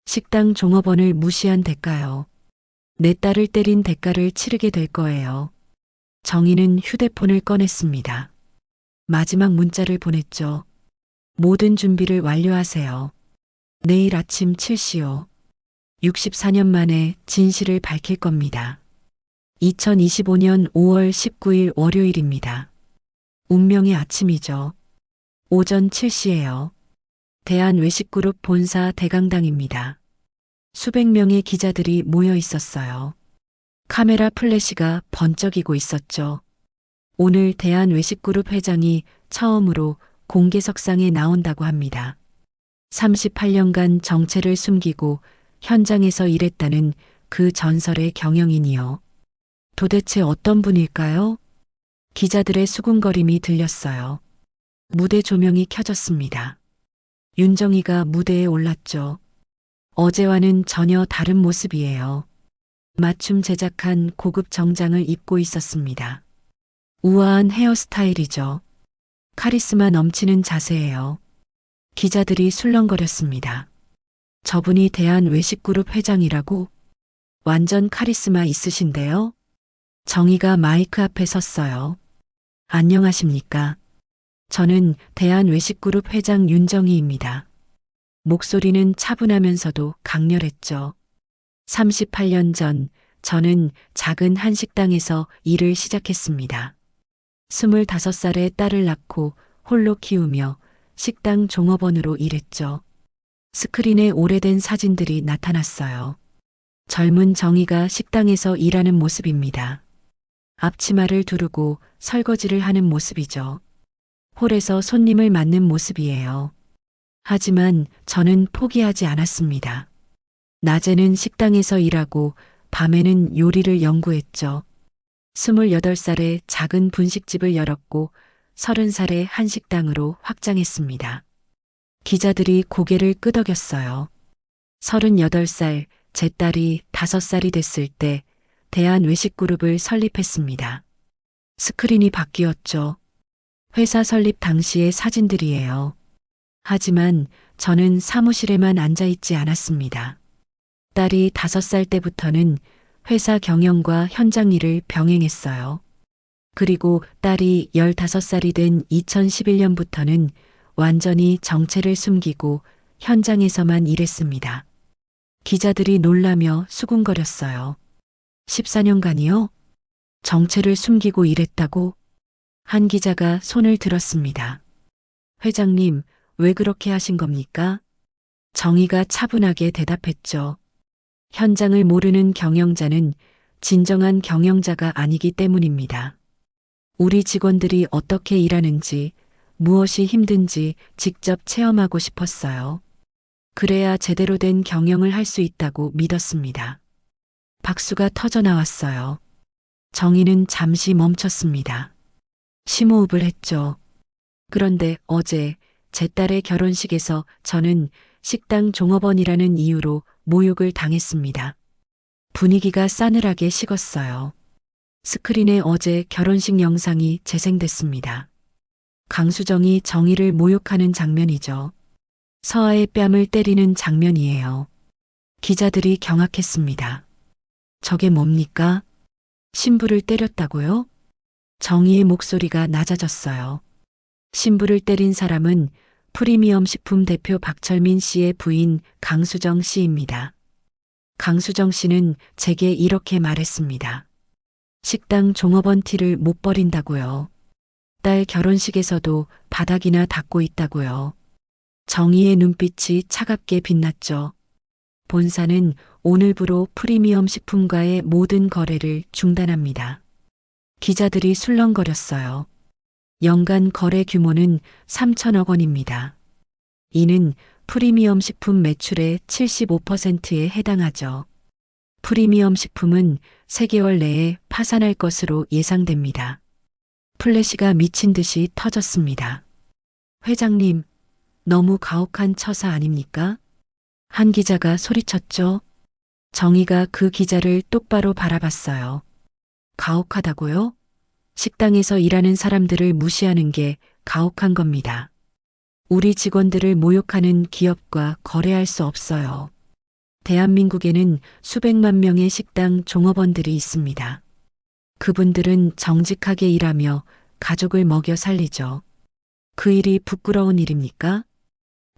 Speaker 2: 식당 종업원을 무시한 대가요. 내 딸을 때린 대가를 치르게 될 거예요. 정희는 휴대폰을 꺼냈습니다. 마지막 문자를 보냈죠. 모든 준비를 완료하세요. 내일 아침 7시요. 64년 만에 진실을 밝힐 겁니다. 2025년 5월 19일 월요일입니다. 운명의 아침이죠. 오전 7시예요. 대한외식그룹 본사 대강당입니다. 수백 명의 기자들이 모여 있었어요. 카메라 플래시가 번쩍이고 있었죠. 오늘 대한외식그룹 회장이 처음으로 공개석상에 나온다고 합니다. 38년간 정체를 숨기고 현장에서 일했다는 그 전설의 경영인이요. 도대체 어떤 분일까요? 기자들의 수군거림이 들렸어요. 무대 조명이 켜졌습니다. 윤정희가 무대에 올랐죠. 어제와는 전혀 다른 모습이에요. 맞춤 제작한 고급 정장을 입고 있었습니다. 우아한 헤어스타일이죠. 카리스마 넘치는 자세예요. 기자들이 술렁거렸습니다. 저분이 대한외식그룹 회장이라고? 완전 카리스마 있으신데요? 정희가 마이크 앞에 섰어요. 안녕하십니까? 저는 대한외식그룹 회장 윤정희입니다. 목소리는 차분하면서도 강렬했죠. 38년 전 저는 작은 한식당에서 일을 시작했습니다. 25살에 딸을 낳고 홀로 키우며 식당 종업원으로 일했죠. 스크린에 오래된 사진들이 나타났어요. 젊은 정희가 식당에서 일하는 모습입니다. 앞치마를 두르고 설거지를 하는 모습이죠. 홀에서 손님을 맞는 모습이에요. 하지만 저는 포기하지 않았습니다. 낮에는 식당에서 일하고 밤에는 요리를 연구했죠. 28살에 작은 분식집을 열었고 30살에 한식당으로 확장했습니다. 기자들이 고개를 끄덕였어요. 38살, 제 딸이 5살이 됐을 때 대한외식그룹을 설립했습니다. 스크린이 바뀌었죠. 회사 설립 당시의 사진들이에요. 하지만 저는 사무실에만 앉아 있지 않았습니다. 딸이 5살 때부터는 회사 경영과 현장 일을 병행했어요. 그리고 딸이 15살이 된 2011년부터는 완전히 정체를 숨기고 현장에서만 일했습니다. 기자들이 놀라며 수군거렸어요. 14년간이요? 정체를 숨기고 일했다고? 한 기자가 손을 들었습니다. 회장님, 왜 그렇게 하신 겁니까? 정희가 차분하게 대답했죠. 현장을 모르는 경영자는 진정한 경영자가 아니기 때문입니다. 우리 직원들이 어떻게 일하는지, 무엇이 힘든지 직접 체험하고 싶었어요. 그래야 제대로 된 경영을 할 수 있다고 믿었습니다. 박수가 터져 나왔어요. 정희는 잠시 멈췄습니다. 심호흡을 했죠. 그런데 어제 제 딸의 결혼식에서 저는 식당 종업원이라는 이유로 모욕을 당했습니다. 분위기가 싸늘하게 식었어요. 스크린에 어제 결혼식 영상이 재생됐습니다. 강수정이 정희를 모욕하는 장면이죠. 서아의 뺨을 때리는 장면이에요. 기자들이 경악했습니다. 저게 뭡니까? 신부를 때렸다고요? 정희의 목소리가 낮아졌어요. 신부를 때린 사람은 프리미엄 식품 대표 박철민 씨의 부인 강수정 씨입니다. 강수정 씨는 제게 이렇게 말했습니다. 식당 종업원 티를 못 버린다고요. 딸 결혼식에서도 바닥이나 닦고 있다고요. 정희의 눈빛이 차갑게 빛났죠. 본사는 오늘부로 프리미엄 식품과의 모든 거래를 중단합니다. 기자들이 술렁거렸어요. 연간 거래 규모는 3천억 원입니다. 이는 프리미엄 식품 매출의 75%에 해당하죠. 프리미엄 식품은 3개월 내에 파산할 것으로 예상됩니다. 플래시가 미친 듯이 터졌습니다. 회장님, 너무 가혹한 처사 아닙니까? 한 기자가 소리쳤죠. 정희가 그 기자를 똑바로 바라봤어요. 가혹하다고요? 식당에서 일하는 사람들을 무시하는 게 가혹한 겁니다. 우리 직원들을 모욕하는 기업과 거래할 수 없어요. 대한민국에는 수백만 명의 식당 종업원들이 있습니다. 그분들은 정직하게 일하며 가족을 먹여 살리죠. 그 일이 부끄러운 일입니까?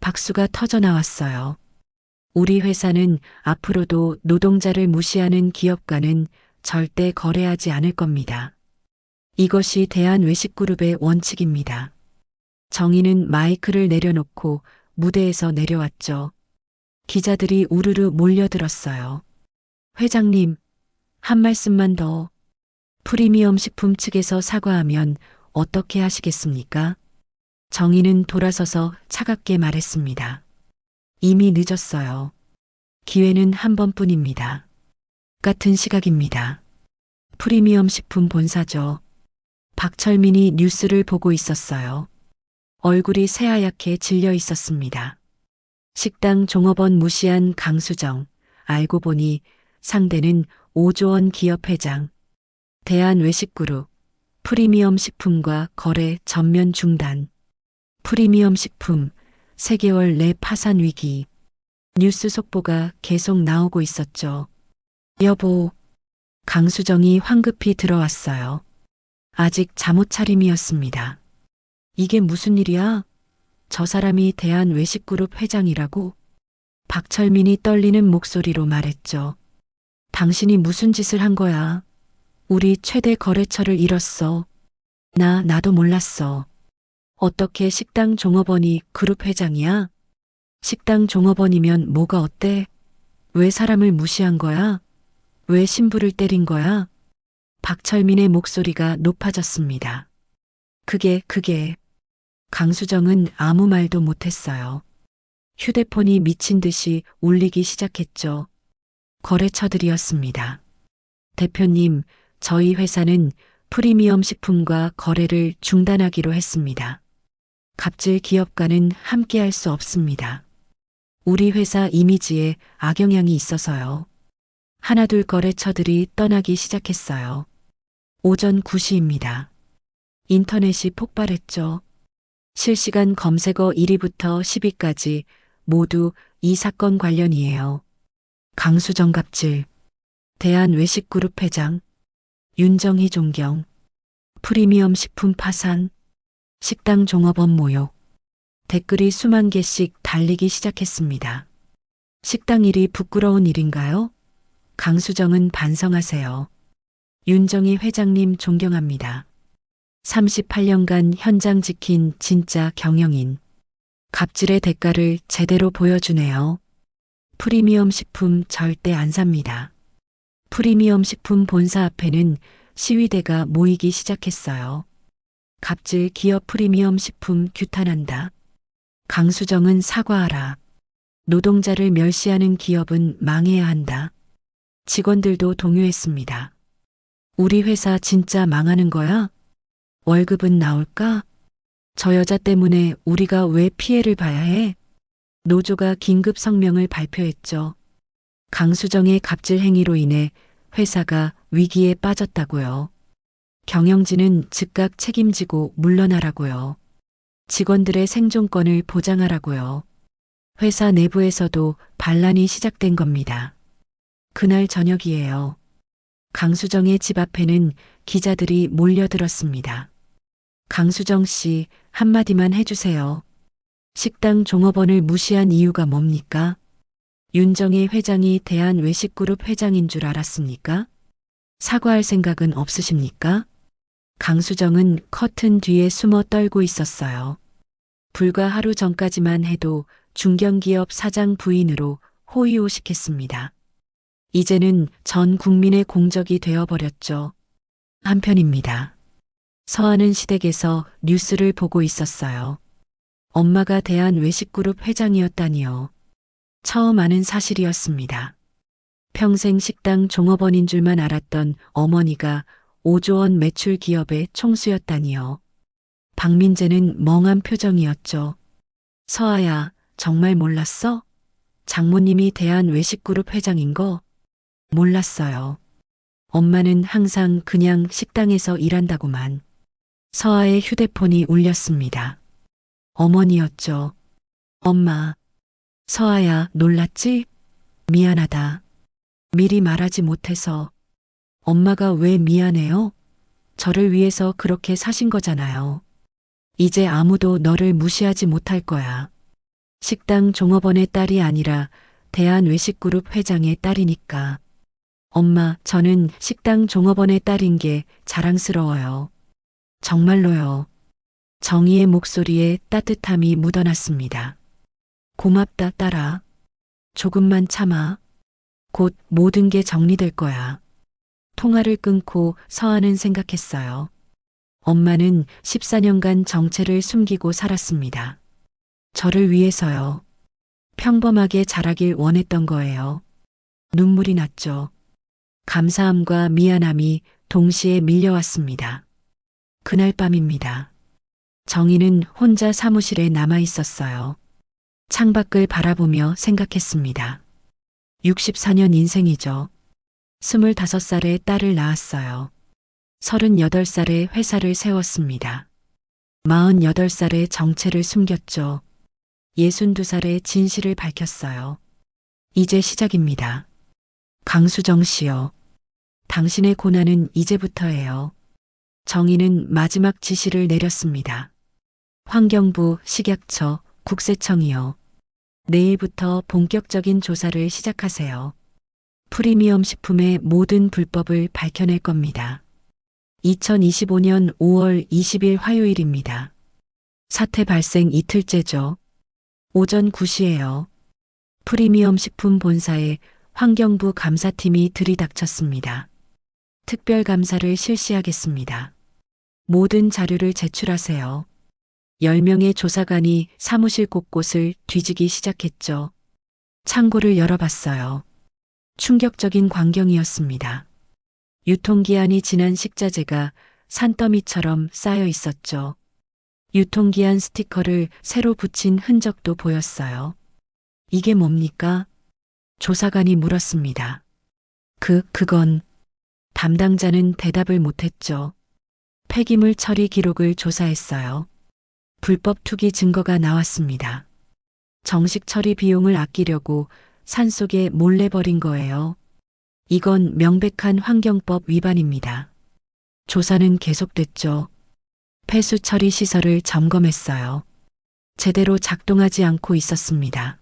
Speaker 2: 박수가 터져 나왔어요. 우리 회사는 앞으로도 노동자를 무시하는 기업과는 절대 거래하지 않을 겁니다. 이것이 대한외식그룹의 원칙입니다. 정희는 마이크를 내려놓고 무대에서 내려왔죠. 기자들이 우르르 몰려들었어요. 회장님, 한 말씀만 더. 프리미엄 식품 측에서 사과하면 어떻게 하시겠습니까? 정희는 돌아서서 차갑게 말했습니다. 이미 늦었어요. 기회는 한 번뿐입니다. 같은 시각입니다. 프리미엄 식품 본사죠. 박철민이 뉴스를 보고 있었어요. 얼굴이 새하얗게 질려 있었습니다. 식당 종업원 무시한 강수정. 알고 보니 상대는 5조 원 기업 회장. 대한외식그룹. 프리미엄 식품과 거래 전면 중단. 프리미엄 식품 3개월 내 파산 위기. 뉴스 속보가 계속 나오고 있었죠. 여보. 강수정이 황급히 들어왔어요. 아직 잠옷 차림이었습니다. 이게 무슨 일이야? 저 사람이 대한외식그룹 회장이라고? 박철민이 떨리는 목소리로 말했죠. 당신이 무슨 짓을 한 거야? 우리 최대 거래처를 잃었어. 나도 몰랐어. 어떻게 식당 종업원이 그룹 회장이야? 식당 종업원이면 뭐가 어때? 왜 사람을 무시한 거야? 왜 신부를 때린 거야? 박철민의 목소리가 높아졌습니다. 그게. 강수정은 아무 말도 못했어요. 휴대폰이 미친 듯이 울리기 시작했죠. 거래처들이었습니다. 대표님, 저희 회사는 프리미엄 식품과 거래를 중단하기로 했습니다. 갑질 기업과는 함께할 수 없습니다. 우리 회사 이미지에 악영향이 있어서요. 하나둘 거래처들이 떠나기 시작했어요. 오전 9시입니다. 인터넷이 폭발했죠. 실시간 검색어 1위부터 10위까지 모두 이 사건 관련이에요. 강수정 갑질, 대한외식그룹 회장, 윤정희 존경, 프리미엄 식품 파산, 식당 종업원 모욕. 댓글이 수만 개씩 달리기 시작했습니다. 식당 일이 부끄러운 일인가요? 강수정은 반성하세요. 윤정희 회장님 존경합니다. 38년간 현장 지킨 진짜 경영인. 갑질의 대가를 제대로 보여주네요. 프리미엄 식품 절대 안 삽니다. 프리미엄 식품 본사 앞에는 시위대가 모이기 시작했어요. 갑질 기업 프리미엄 식품 규탄한다. 강수정은 사과하라. 노동자를 멸시하는 기업은 망해야 한다. 직원들도 동요했습니다. 우리 회사 진짜 망하는 거야? 월급은 나올까? 저 여자 때문에 우리가 왜 피해를 봐야 해? 노조가 긴급 성명을 발표했죠. 강수정의 갑질 행위로 인해 회사가 위기에 빠졌다고요. 경영진은 즉각 책임지고 물러나라고요. 직원들의 생존권을 보장하라고요. 회사 내부에서도 반란이 시작된 겁니다. 그날 저녁이에요. 강수정의 집 앞에는 기자들이 몰려들었습니다. 강수정 씨, 한마디만 해주세요. 식당 종업원을 무시한 이유가 뭡니까? 윤정혜 회장이 대한외식그룹 회장인 줄 알았습니까? 사과할 생각은 없으십니까? 강수정은 커튼 뒤에 숨어 떨고 있었어요. 불과 하루 전까지만 해도 중견기업 사장 부인으로 호의호식했습니다. 이제는 전 국민의 공적이 되어버렸죠. 한편입니다. 서하는 시댁에서 뉴스를 보고 있었어요. 엄마가 대한외식그룹 회장이었다니요. 처음 아는 사실이었습니다. 평생 식당 종업원인 줄만 알았던 어머니가 5조 원 매출 기업의 총수였다니요. 박민재는 멍한 표정이었죠. 서아야, 정말 몰랐어? 장모님이 대한외식그룹 회장인 거? 몰랐어요. 엄마는 항상 그냥 식당에서 일한다고만. 서아의 휴대폰이 울렸습니다. 어머니였죠. 엄마. 서아야, 놀랐지? 미안하다. 미리 말하지 못해서. 엄마가 왜 미안해요? 저를 위해서 그렇게 사신 거잖아요. 이제 아무도 너를 무시하지 못할 거야. 식당 종업원의 딸이 아니라 대한외식그룹 회장의 딸이니까. 엄마, 저는 식당 종업원의 딸인 게 자랑스러워요. 정말로요. 정희의 목소리에 따뜻함이 묻어났습니다. 고맙다, 딸아. 조금만 참아. 곧 모든 게 정리될 거야. 통화를 끊고 서하는 생각했어요. 엄마는 14년간 정체를 숨기고 살았습니다. 저를 위해서요. 평범하게 자라길 원했던 거예요. 눈물이 났죠. 감사함과 미안함이 동시에 밀려왔습니다. 그날 밤입니다. 정희는 혼자 사무실에 남아 있었어요. 창밖을 바라보며 생각했습니다. 64년 인생이죠. 25살에 딸을 낳았어요. 38살에 회사를 세웠습니다. 48살에 정체를 숨겼죠. 62살에 진실을 밝혔어요. 이제 시작입니다. 강수정 씨요. 당신의 고난은 이제부터예요. 정희는 마지막 지시를 내렸습니다. 환경부, 식약처, 국세청이요. 내일부터 본격적인 조사를 시작하세요. 프리미엄 식품의 모든 불법을 밝혀낼 겁니다. 2025년 5월 20일 화요일입니다. 사태 발생 이틀째죠. 오전 9시에요. 프리미엄 식품 본사에 환경부 감사팀이 들이닥쳤습니다. 특별감사를 실시하겠습니다. 모든 자료를 제출하세요. 10명의 조사관이 사무실 곳곳을 뒤지기 시작했죠. 창고를 열어봤어요. 충격적인 광경이었습니다. 유통기한이 지난 식자재가 산더미처럼 쌓여 있었죠. 유통기한 스티커를 새로 붙인 흔적도 보였어요. 이게 뭡니까? 조사관이 물었습니다. 그건 담당자는 대답을 못했죠. 폐기물 처리 기록을 조사했어요. 불법 투기 증거가 나왔습니다. 정식 처리 비용을 아끼려고 산속에 몰래 버린 거예요. 이건 명백한 환경법 위반입니다. 조사는 계속됐죠. 폐수 처리 시설을 점검했어요. 제대로 작동하지 않고 있었습니다.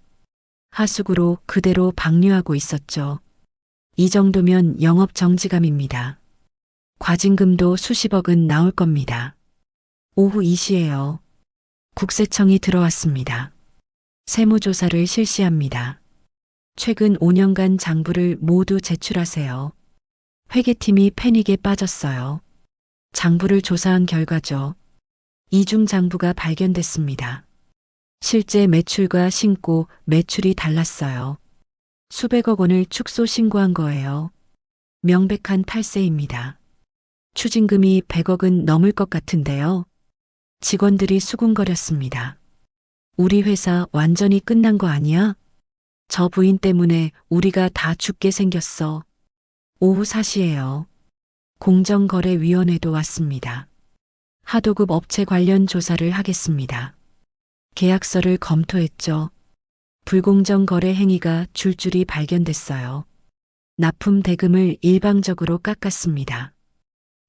Speaker 2: 하수구로 그대로 방류하고 있었죠. 이 정도면 영업 정지감입니다. 과징금도 수십억은 나올 겁니다. 오후 2시에요. 국세청이 들어왔습니다. 세무조사를 실시합니다. 최근 5년간 장부를 모두 제출하세요. 회계팀이 패닉에 빠졌어요. 장부를 조사한 결과죠. 이중 장부가 발견됐습니다. 실제 매출과 신고 매출이 달랐어요. 수백억 원을 축소 신고한 거예요. 명백한 탈세입니다. 추징금이 100억은 넘을 것 같은데요. 직원들이 수군거렸습니다. 우리 회사 완전히 끝난 거 아니야? 저 부인 때문에 우리가 다 죽게 생겼어. 오후 4시에요. 공정거래위원회도 왔습니다. 하도급 업체 관련 조사를 하겠습니다. 계약서를 검토했죠. 불공정 거래 행위가 줄줄이 발견됐어요. 납품 대금을 일방적으로 깎았습니다.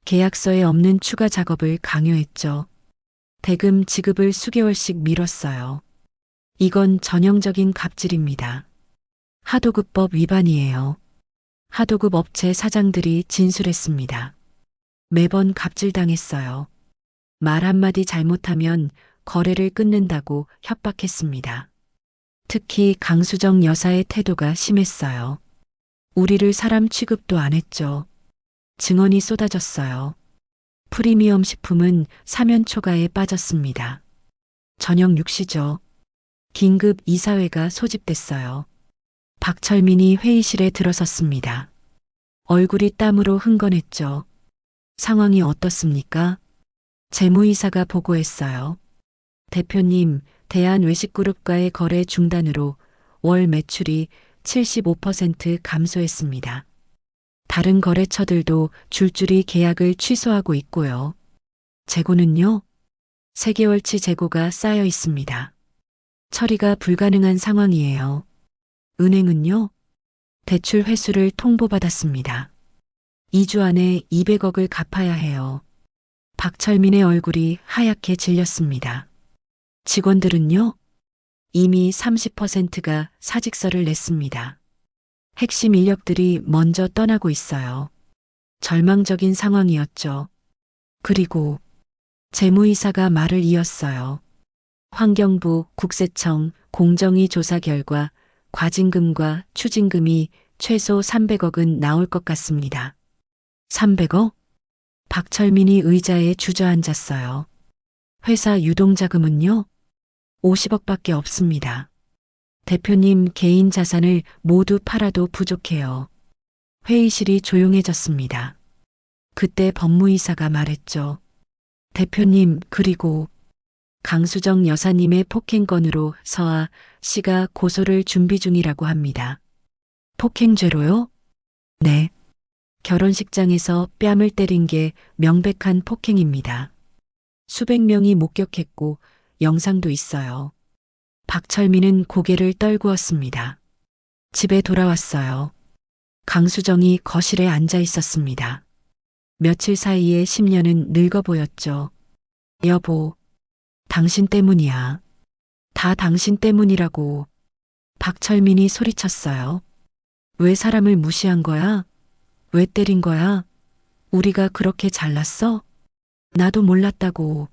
Speaker 2: 계약서에 없는 추가 작업을 강요했죠. 대금 지급을 수개월씩 미뤘어요. 이건 전형적인 갑질입니다. 하도급법 위반이에요. 하도급 업체 사장들이 진술했습니다. 매번 갑질당했어요. 말 한마디 잘못하면 거래를 끊는다고 협박했습니다. 특히 강수정 여사의 태도가 심했어요. 우리를 사람 취급도 안 했죠. 증언이 쏟아졌어요. 프리미엄 식품은 사면 초과에 빠졌습니다. 저녁 6시죠. 긴급 이사회가 소집됐어요. 박철민이 회의실에 들어섰습니다. 얼굴이 땀으로 흥건했죠. 상황이 어떻습니까? 재무이사가 보고했어요. 대표님, 대한외식그룹과의 거래 중단으로 월 매출이 75% 감소했습니다. 다른 거래처들도 줄줄이 계약을 취소하고 있고요. 재고는요? 3개월치 재고가 쌓여 있습니다. 처리가 불가능한 상황이에요. 은행은요? 대출 회수를 통보받았습니다. 2주 안에 200억을 갚아야 해요. 박철민의 얼굴이 하얗게 질렸습니다. 직원들은요? 이미 30%가 사직서를 냈습니다. 핵심 인력들이 먼저 떠나고 있어요. 절망적인 상황이었죠. 그리고 재무이사가 말을 이었어요. 환경부, 국세청, 공정위 조사 결과 과징금과 추징금이 최소 300억은 나올 것 같습니다. 300억? 박철민이 의자에 주저앉았어요. 회사 유동자금은요? 50억밖에 없습니다. 대표님 개인 자산을 모두 팔아도 부족해요. 회의실이 조용해졌습니다. 그때 법무이사가 말했죠. 대표님, 그리고 강수정 여사님의 폭행 건으로 서아 씨가 고소를 준비 중이라고 합니다. 폭행죄로요? 네. 결혼식장에서 뺨을 때린 게 명백한 폭행입니다. 수백 명이 목격했고 영상도 있어요. 박철민은 고개를 떨구었습니다. 집에 돌아왔어요. 강수정이 거실에 앉아 있었습니다. 며칠 사이에 10년은 늙어 보였죠. 여보, 당신 때문이야. 다 당신 때문이라고. 박철민이 소리쳤어요. 왜 사람을 무시한 거야? 왜 때린 거야? 우리가 그렇게 잘났어? 나도 몰랐다고.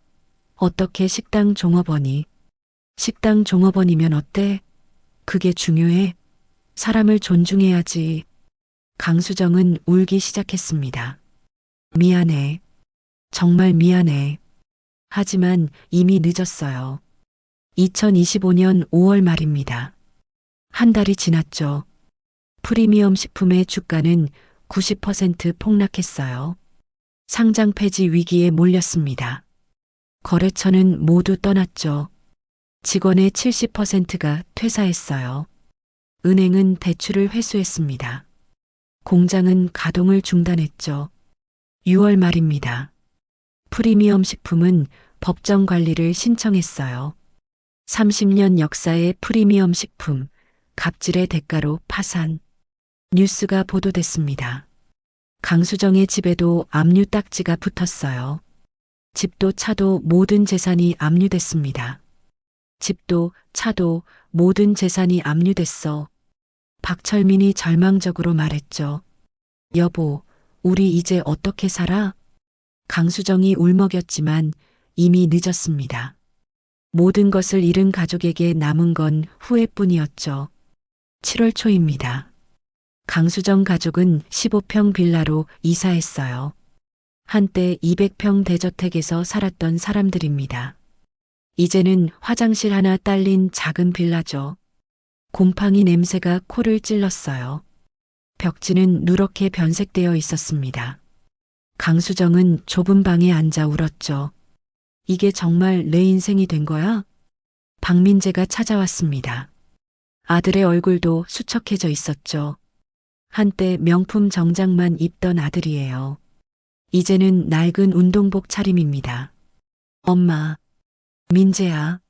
Speaker 2: 어떻게 식당 종업원이? 식당 종업원이면 어때? 그게 중요해? 사람을 존중해야지. 강수정은 울기 시작했습니다. 미안해. 정말 미안해. 하지만 이미 늦었어요. 2025년 5월 말입니다. 한 달이 지났죠. 프리미엄 식품의 주가는 90% 폭락했어요. 상장 폐지 위기에 몰렸습니다. 거래처는 모두 떠났죠. 직원의 70%가 퇴사했어요. 은행은 대출을 회수했습니다. 공장은 가동을 중단했죠. 6월 말입니다. 프리미엄 식품은 법정 관리를 신청했어요. 30년 역사의 프리미엄 식품, 갑질의 대가로 파산. 뉴스가 보도됐습니다. 강수정의 집에도 압류 딱지가 붙었어요. 집도 차도 모든 재산이 압류됐습니다. 집도 차도 모든 재산이 압류됐어. 박철민이 절망적으로 말했죠. 여보, 우리 이제 어떻게 살아? 강수정이 울먹였지만 이미 늦었습니다. 모든 것을 잃은 가족에게 남은 건 후회뿐이었죠. 7월 초입니다. 강수정 가족은 15평 빌라로 이사했어요. 한때 200평 대저택에서 살았던 사람들입니다. 이제는 화장실 하나 딸린 작은 빌라죠. 곰팡이 냄새가 코를 찔렀어요. 벽지는 누렇게 변색되어 있었습니다. 강수정은 좁은 방에 앉아 울었죠. 이게 정말 내 인생이 된 거야? 박민재가 찾아왔습니다. 아들의 얼굴도 수척해져 있었죠. 한때 명품 정장만 입던 아들이에요. 이제는 낡은 운동복 차림입니다. 엄마, 민재야,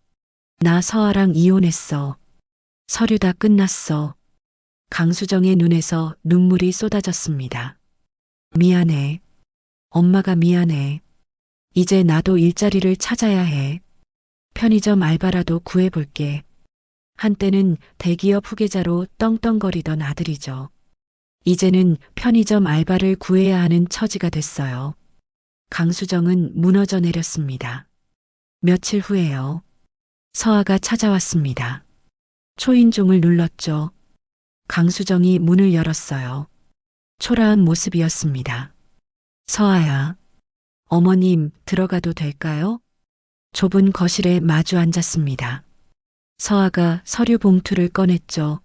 Speaker 2: 나 서아랑 이혼했어. 서류 다 끝났어. 강수정의 눈에서 눈물이 쏟아졌습니다. 미안해. 엄마가 미안해. 이제 나도 일자리를 찾아야 해. 편의점 알바라도 구해볼게. 한때는 대기업 후계자로 떵떵거리던 아들이죠. 이제는 편의점 알바를 구해야 하는 처지가 됐어요. 강수정은 무너져 내렸습니다. 며칠 후에요. 서아가 찾아왔습니다. 초인종을 눌렀죠. 강수정이 문을 열었어요. 초라한 모습이었습니다. 서아야, 어머님 들어가도 될까요? 좁은 거실에 마주 앉았습니다. 서아가 서류 봉투를 꺼냈죠.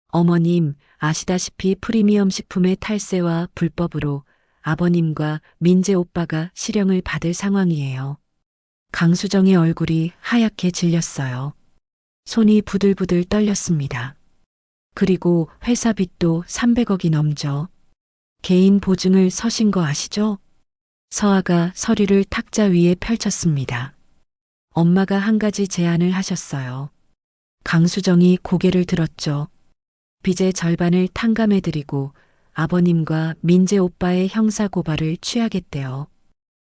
Speaker 2: 어머님, 아시다시피 프리미엄 식품의 탈세와 불법으로 아버님과 민재 오빠가 실형을 받을 상황이에요. 강수정의 얼굴이 하얗게 질렸어요. 손이 부들부들 떨렸습니다. 그리고 회사 빚도 300억이 넘죠. 개인 보증을 서신 거 아시죠? 서아가 서류를 탁자 위에 펼쳤습니다. 엄마가 한 가지 제안을 하셨어요. 강수정이 고개를 들었죠. 빚의 절반을 탕감해드리고 아버님과 민재 오빠의 형사 고발을 취하겠대요.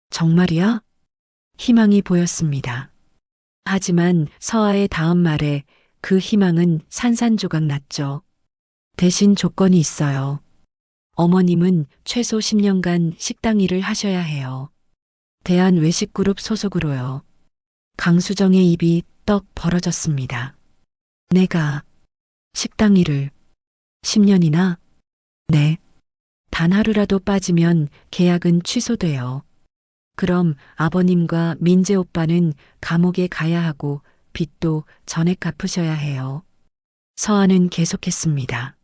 Speaker 2: 정말이야? 희망이 보였습니다. 하지만 서아의 다음 말에 그 희망은 산산조각 났죠. 대신 조건이 있어요. 어머님은 최소 10년간 식당 일을 하셔야 해요. 대한외식그룹 소속으로요. 강수정의 입이 떡 벌어졌습니다. 내가 식당 일을 10년이나? 네. 단 하루라도 빠지면 계약은 취소돼요. 그럼 아버님과 민재 오빠는 감옥에 가야 하고 빚도 전액 갚으셔야 해요. 서아는 계속했습니다.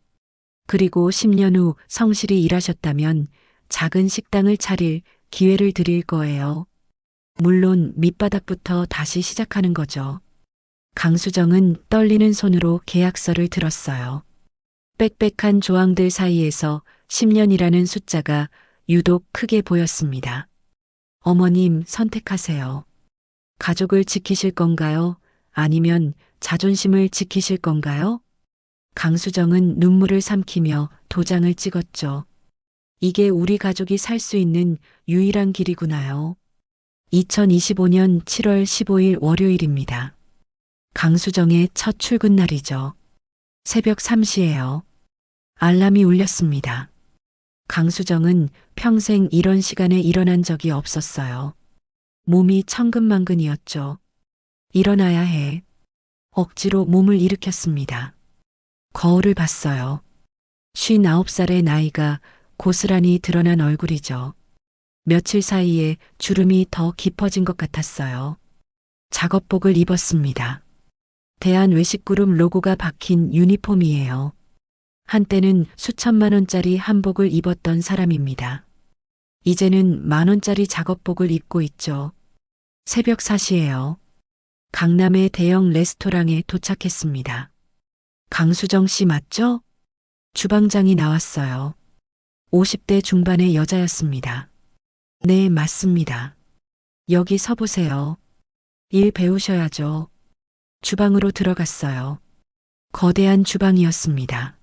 Speaker 2: 그리고 10년 후 성실히 일하셨다면 작은 식당을 차릴 기회를 드릴 거예요. 물론 밑바닥부터 다시 시작하는 거죠. 강수정은 떨리는 손으로 계약서를 들었어요. 빽빽한 조항들 사이에서 10년이라는 숫자가 유독 크게 보였습니다. 어머님 선택하세요. 가족을 지키실 건가요? 아니면 자존심을 지키실 건가요? 강수정은 눈물을 삼키며 도장을 찍었죠. 이게 우리 가족이 살 수 있는 유일한 길이구나요. 2025년 7월 15일 월요일입니다. 강수정의 첫 출근 날이죠. 새벽 3시예요. 알람이 울렸습니다. 강수정은 평생 이런 시간에 일어난 적이 없었어요. 몸이 천근만근이었죠. 일어나야 해. 억지로 몸을 일으켰습니다. 거울을 봤어요. 59살의 나이가 고스란히 드러난 얼굴이죠. 며칠 사이에 주름이 더 깊어진 것 같았어요. 작업복을 입었습니다. 대한외식그룹 로고가 박힌 유니폼이에요. 한때는 수천만 원짜리 한복을 입었던 사람입니다. 이제는 10,000원짜리 작업복을 입고 있죠. 새벽 4시예요. 강남의 대형 레스토랑에 도착했습니다. 강수정 씨 맞죠? 주방장이 나왔어요. 50대 중반의 여자였습니다. 네, 맞습니다. 여기 서보세요. 일 배우셔야죠. 주방으로 들어갔어요. 거대한 주방이었습니다.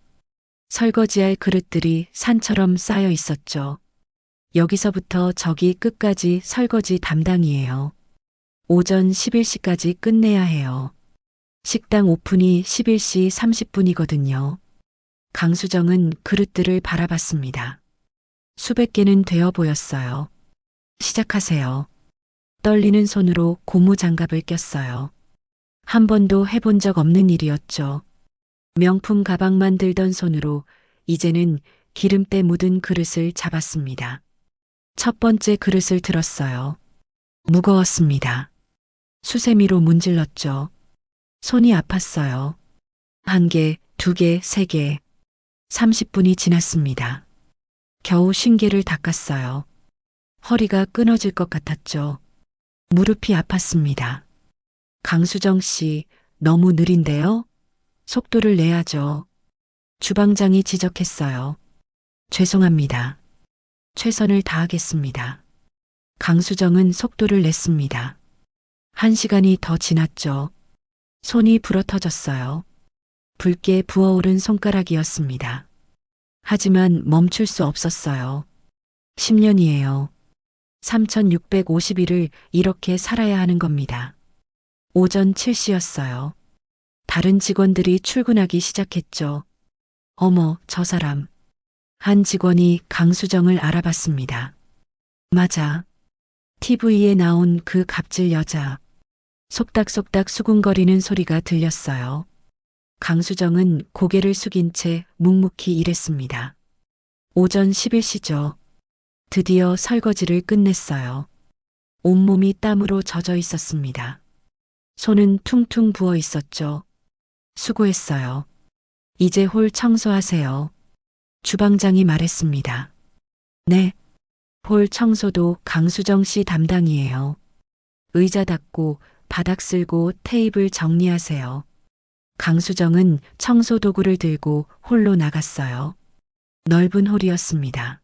Speaker 2: 설거지할 그릇들이 산처럼 쌓여 있었죠. 여기서부터 저기 끝까지 설거지 담당이에요. 오전 11시까지 끝내야 해요. 식당 오픈이 11시 30분이거든요. 강수정은 그릇들을 바라봤습니다. 수백 개는 되어 보였어요. 시작하세요. 떨리는 손으로 고무장갑을 꼈어요. 한 번도 해본 적 없는 일이었죠. 명품 가방만 들던 손으로 이제는 기름때 묻은 그릇을 잡았습니다. 첫 번째 그릇을 들었어요. 무거웠습니다. 수세미로 문질렀죠. 손이 아팠어요. 1개, 2개, 3개. 30분이 지났습니다. 겨우 50개를 닦았어요. 허리가 끊어질 것 같았죠. 무릎이 아팠습니다. 강수정 씨, 너무 느린데요? 속도를 내야죠. 주방장이 지적했어요. 죄송합니다. 최선을 다하겠습니다. 강수정은 속도를 냈습니다. 1시간이 더 지났죠. 손이 불어터졌어요. 붉게 부어오른 손가락이었습니다. 하지만 멈출 수 없었어요. 10년이에요. 3650일을 이렇게 살아야 하는 겁니다. 오전 7시였어요. 다른 직원들이 출근하기 시작했죠. 어머, 저 사람. 한 직원이 강수정을 알아봤습니다. 맞아. TV에 나온 그 갑질 여자. 속닥속닥 수군거리는 소리가 들렸어요. 강수정은 고개를 숙인 채 묵묵히 일했습니다. 오전 11시죠. 드디어 설거지를 끝냈어요. 온몸이 땀으로 젖어 있었습니다. 손은 퉁퉁 부어 있었죠. 수고했어요. 이제 홀 청소하세요. 주방장이 말했습니다. 네. 홀 청소도 강수정 씨 담당이에요. 의자 닦고 바닥 쓸고 테이블 정리하세요. 강수정은 청소 도구를 들고 홀로 나갔어요. 넓은 홀이었습니다.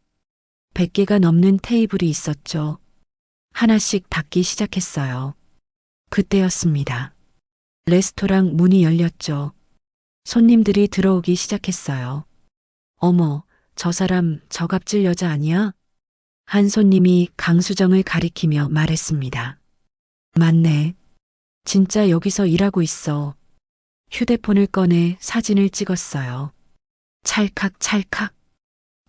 Speaker 2: 100개가 넘는 테이블이 있었죠. 하나씩 닦기 시작했어요. 그때였습니다. 레스토랑 문이 열렸죠. 손님들이 들어오기 시작했어요. 어머, 저 사람 저갑질 여자 아니야? 한 손님이 강수정을 가리키며 말했습니다. 맞네. 진짜 여기서 일하고 있어. 휴대폰을 꺼내 사진을 찍었어요. 찰칵찰칵.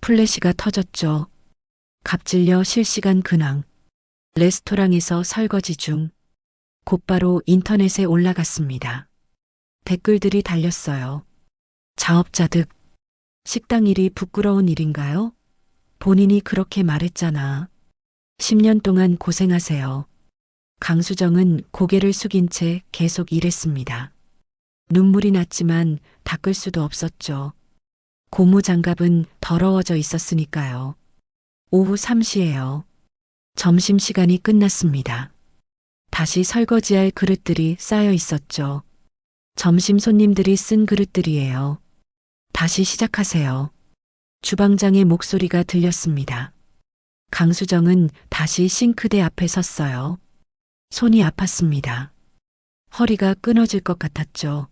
Speaker 2: 플래시가 터졌죠. 갑질녀 실시간 근황. 레스토랑에서 설거지 중. 곧바로 인터넷에 올라갔습니다. 댓글들이 달렸어요. 자업자득. 식당 일이 부끄러운 일인가요? 본인이 그렇게 말했잖아. 10년 동안 고생하세요. 강수정은 고개를 숙인 채 계속 일했습니다. 눈물이 났지만 닦을 수도 없었죠. 고무장갑은 더러워져 있었으니까요. 오후 3시예요. 점심시간이 끝났습니다. 다시 설거지할 그릇들이 쌓여 있었죠. 점심 손님들이 쓴 그릇들이에요. 다시 시작하세요. 주방장의 목소리가 들렸습니다. 강수정은 다시 싱크대 앞에 섰어요. 손이 아팠습니다. 허리가 끊어질 것 같았죠.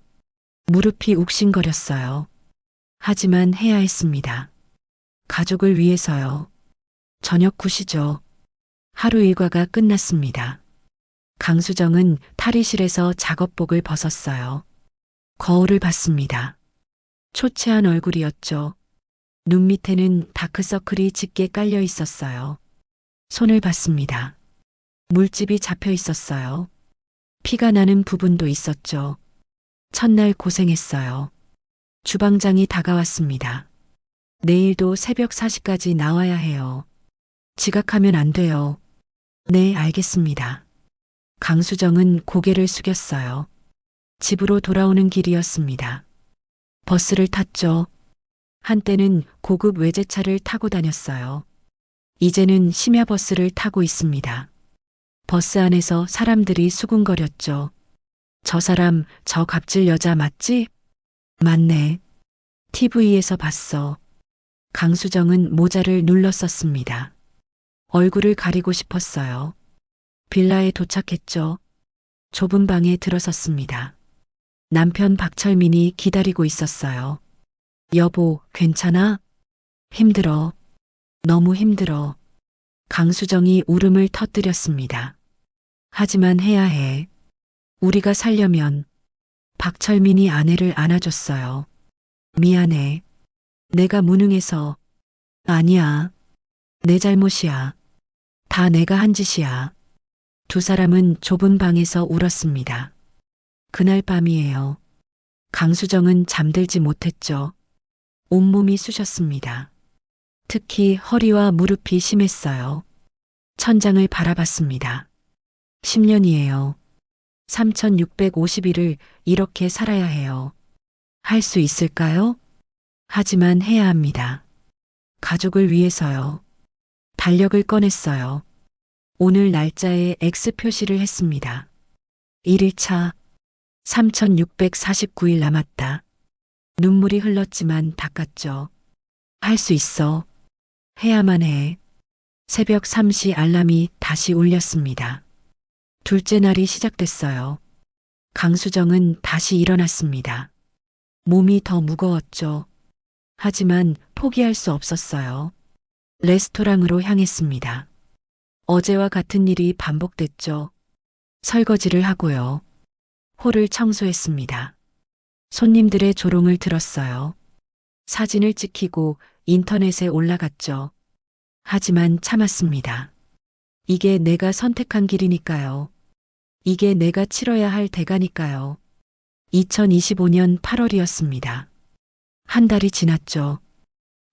Speaker 2: 무릎이 욱신거렸어요. 하지만 해야 했습니다. 가족을 위해서요. 저녁 9시죠. 하루 일과가 끝났습니다. 강수정은 탈의실에서 작업복을 벗었어요. 거울을 봤습니다. 초췌한 얼굴이었죠. 눈 밑에는 다크서클이 짙게 깔려 있었어요. 손을 봤습니다. 물집이 잡혀 있었어요. 피가 나는 부분도 있었죠. 첫날 고생했어요. 주방장이 다가왔습니다. 내일도 새벽 4시까지 나와야 해요. 지각하면 안 돼요. 네, 알겠습니다. 강수정은 고개를 숙였어요. 집으로 돌아오는 길이었습니다. 버스를 탔죠. 한때는 고급 외제차를 타고 다녔어요. 이제는 심야버스를 타고 있습니다. 버스 안에서 사람들이 수군거렸죠. 저 사람, 저 갑질 여자 맞지? 맞네. TV에서 봤어. 강수정은 모자를 눌렀었습니다. 얼굴을 가리고 싶었어요. 빌라에 도착했죠. 좁은 방에 들어섰습니다. 남편 박철민이 기다리고 있었어요. 여보, 괜찮아? 힘들어. 너무 힘들어. 강수정이 울음을 터뜨렸습니다. 하지만 해야 해. 우리가 살려면. 박철민이 아내를 안아줬어요. 미안해. 내가 무능해서. 아니야. 내 잘못이야. 다 내가 한 짓이야. 두 사람은 좁은 방에서 울었습니다. 그날 밤이에요. 강수정은 잠들지 못했죠. 온몸이 쑤셨습니다. 특히 허리와 무릎이 심했어요. 천장을 바라봤습니다. 10년이에요. 3650일을 이렇게 살아야 해요. 할 수 있을까요? 하지만 해야 합니다. 가족을 위해서요. 달력을 꺼냈어요. 오늘 날짜에 X 표시를 했습니다. 1일차 3649일 남았다. 눈물이 흘렀지만 닦았죠. 할 수 있어. 해야만 해. 새벽 3시 알람이 다시 울렸습니다. 둘째 날이 시작됐어요. 강수정은 다시 일어났습니다. 몸이 더 무거웠죠. 하지만 포기할 수 없었어요. 레스토랑으로 향했습니다. 어제와 같은 일이 반복됐죠. 설거지를 하고요. 홀을 청소했습니다. 손님들의 조롱을 들었어요. 사진을 찍히고 인터넷에 올라갔죠. 하지만 참았습니다. 이게 내가 선택한 길이니까요. 이게 내가 치러야 할 대가니까요. 2025년 8월이었습니다. 한 달이 지났죠.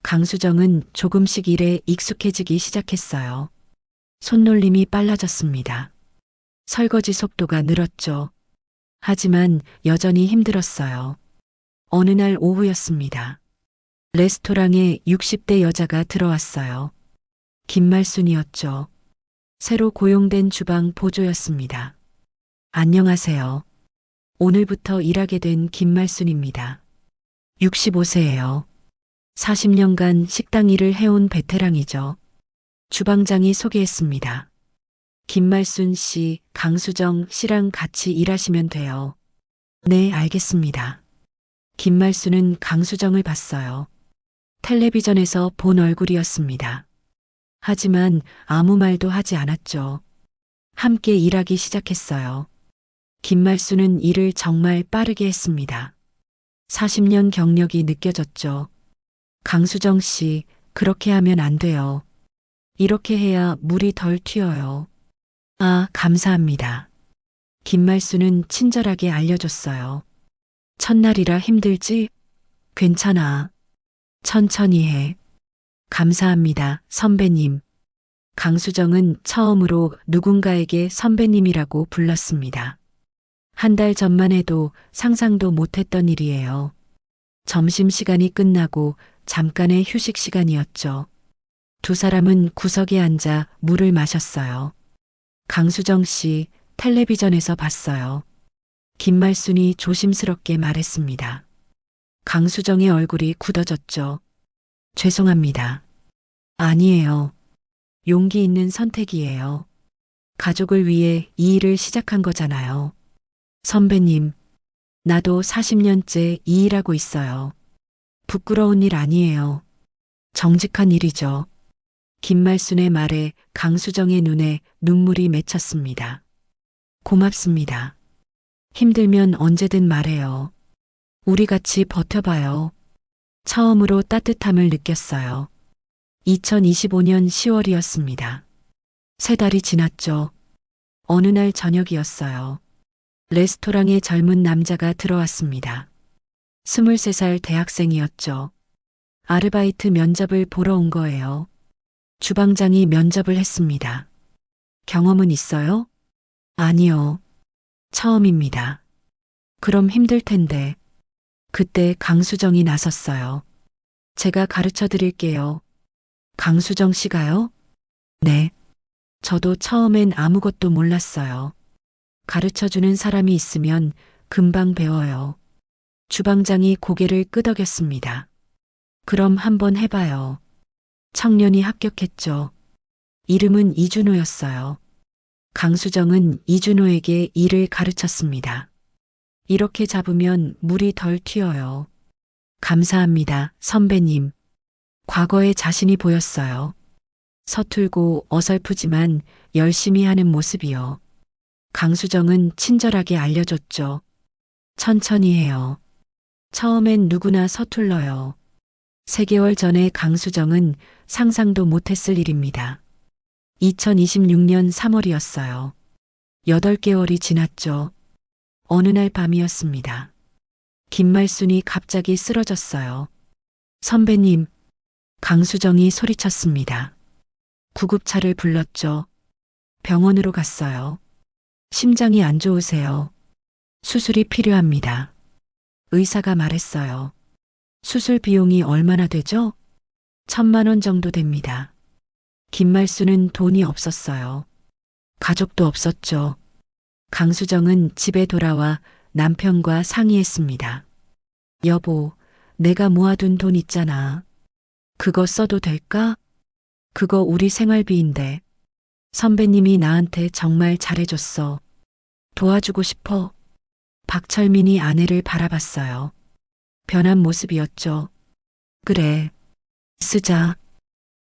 Speaker 2: 강수정은 조금씩 일에 익숙해지기 시작했어요. 손놀림이 빨라졌습니다. 설거지 속도가 늘었죠. 하지만 여전히 힘들었어요. 어느 날 오후였습니다. 레스토랑에 60대 여자가 들어왔어요. 김말순이었죠. 새로 고용된 주방 보조였습니다. 안녕하세요. 오늘부터 일하게 된 김말순입니다. 65세예요. 40년간 식당 일을 해온 베테랑이죠. 주방장이 소개했습니다. 김말순 씨, 강수정 씨랑 같이 일하시면 돼요. 네, 알겠습니다. 김말순은 강수정을 봤어요. 텔레비전에서 본 얼굴이었습니다. 하지만 아무 말도 하지 않았죠. 함께 일하기 시작했어요. 김말순은 일을 정말 빠르게 했습니다. 40년 경력이 느껴졌죠. 강수정 씨, 그렇게 하면 안 돼요. 이렇게 해야 물이 덜 튀어요. 아, 감사합니다. 김말순은 친절하게 알려줬어요. 첫날이라 힘들지? 괜찮아. 천천히 해. 감사합니다, 선배님. 강수정은 처음으로 누군가에게 선배님이라고 불렀습니다. 한 달 전만 해도 상상도 못했던 일이에요. 점심시간이 끝나고 잠깐의 휴식 시간이었죠. 두 사람은 구석에 앉아 물을 마셨어요. 강수정 씨, 텔레비전에서 봤어요. 김말순이 조심스럽게 말했습니다. 강수정의 얼굴이 굳어졌죠. 죄송합니다. 아니에요. 용기 있는 선택이에요. 가족을 위해 이 일을 시작한 거잖아요. 선배님, 나도 40년째 이 일하고 있어요. 부끄러운 일 아니에요. 정직한 일이죠. 김말순의 말에 강수정의 눈에 눈물이 맺혔습니다. 고맙습니다. 힘들면 언제든 말해요. 우리 같이 버텨봐요. 처음으로 따뜻함을 느꼈어요. 2025년 10월이었습니다. 세 달이 지났죠. 어느 날 저녁이었어요. 레스토랑에 젊은 남자가 들어왔습니다. 23살 대학생이었죠. 아르바이트 면접을 보러 온 거예요. 주방장이 면접을 했습니다. 경험은 있어요? 아니요. 처음입니다. 그럼 힘들 텐데. 그때 강수정이 나섰어요. 제가 가르쳐 드릴게요. 강수정 씨가요? 네. 저도 처음엔 아무것도 몰랐어요. 가르쳐주는 사람이 있으면 금방 배워요. 주방장이 고개를 끄덕였습니다. 그럼 한번 해봐요. 청년이 합격했죠. 이름은 이준호였어요. 강수정은 이준호에게 일을 가르쳤습니다. 이렇게 잡으면 물이 덜 튀어요. 감사합니다, 선배님. 과거에 자신이 보였어요. 서툴고 어설프지만 열심히 하는 모습이요. 강수정은 친절하게 알려줬죠. 천천히 해요. 처음엔 누구나 서툴러요. 3개월 전에 강수정은 상상도 못했을 일입니다. 2026년 3월이었어요. 8개월이 지났죠. 어느 날 밤이었습니다. 김말순이 갑자기 쓰러졌어요. 선배님, 강수정이 소리쳤습니다. 구급차를 불렀죠. 병원으로 갔어요. 심장이 안 좋으세요. 수술이 필요합니다. 의사가 말했어요. 수술 비용이 얼마나 되죠? 1,000만 원 정도 됩니다. 김말순은 돈이 없었어요. 가족도 없었죠. 강수정은 집에 돌아와 남편과 상의했습니다. 여보, 내가 모아둔 돈 있잖아. 그거 써도 될까? 그거 우리 생활비인데. 선배님이 나한테 정말 잘해줬어. 도와주고 싶어. 박철민이 아내를 바라봤어요. 변한 모습이었죠. 그래. 쓰자.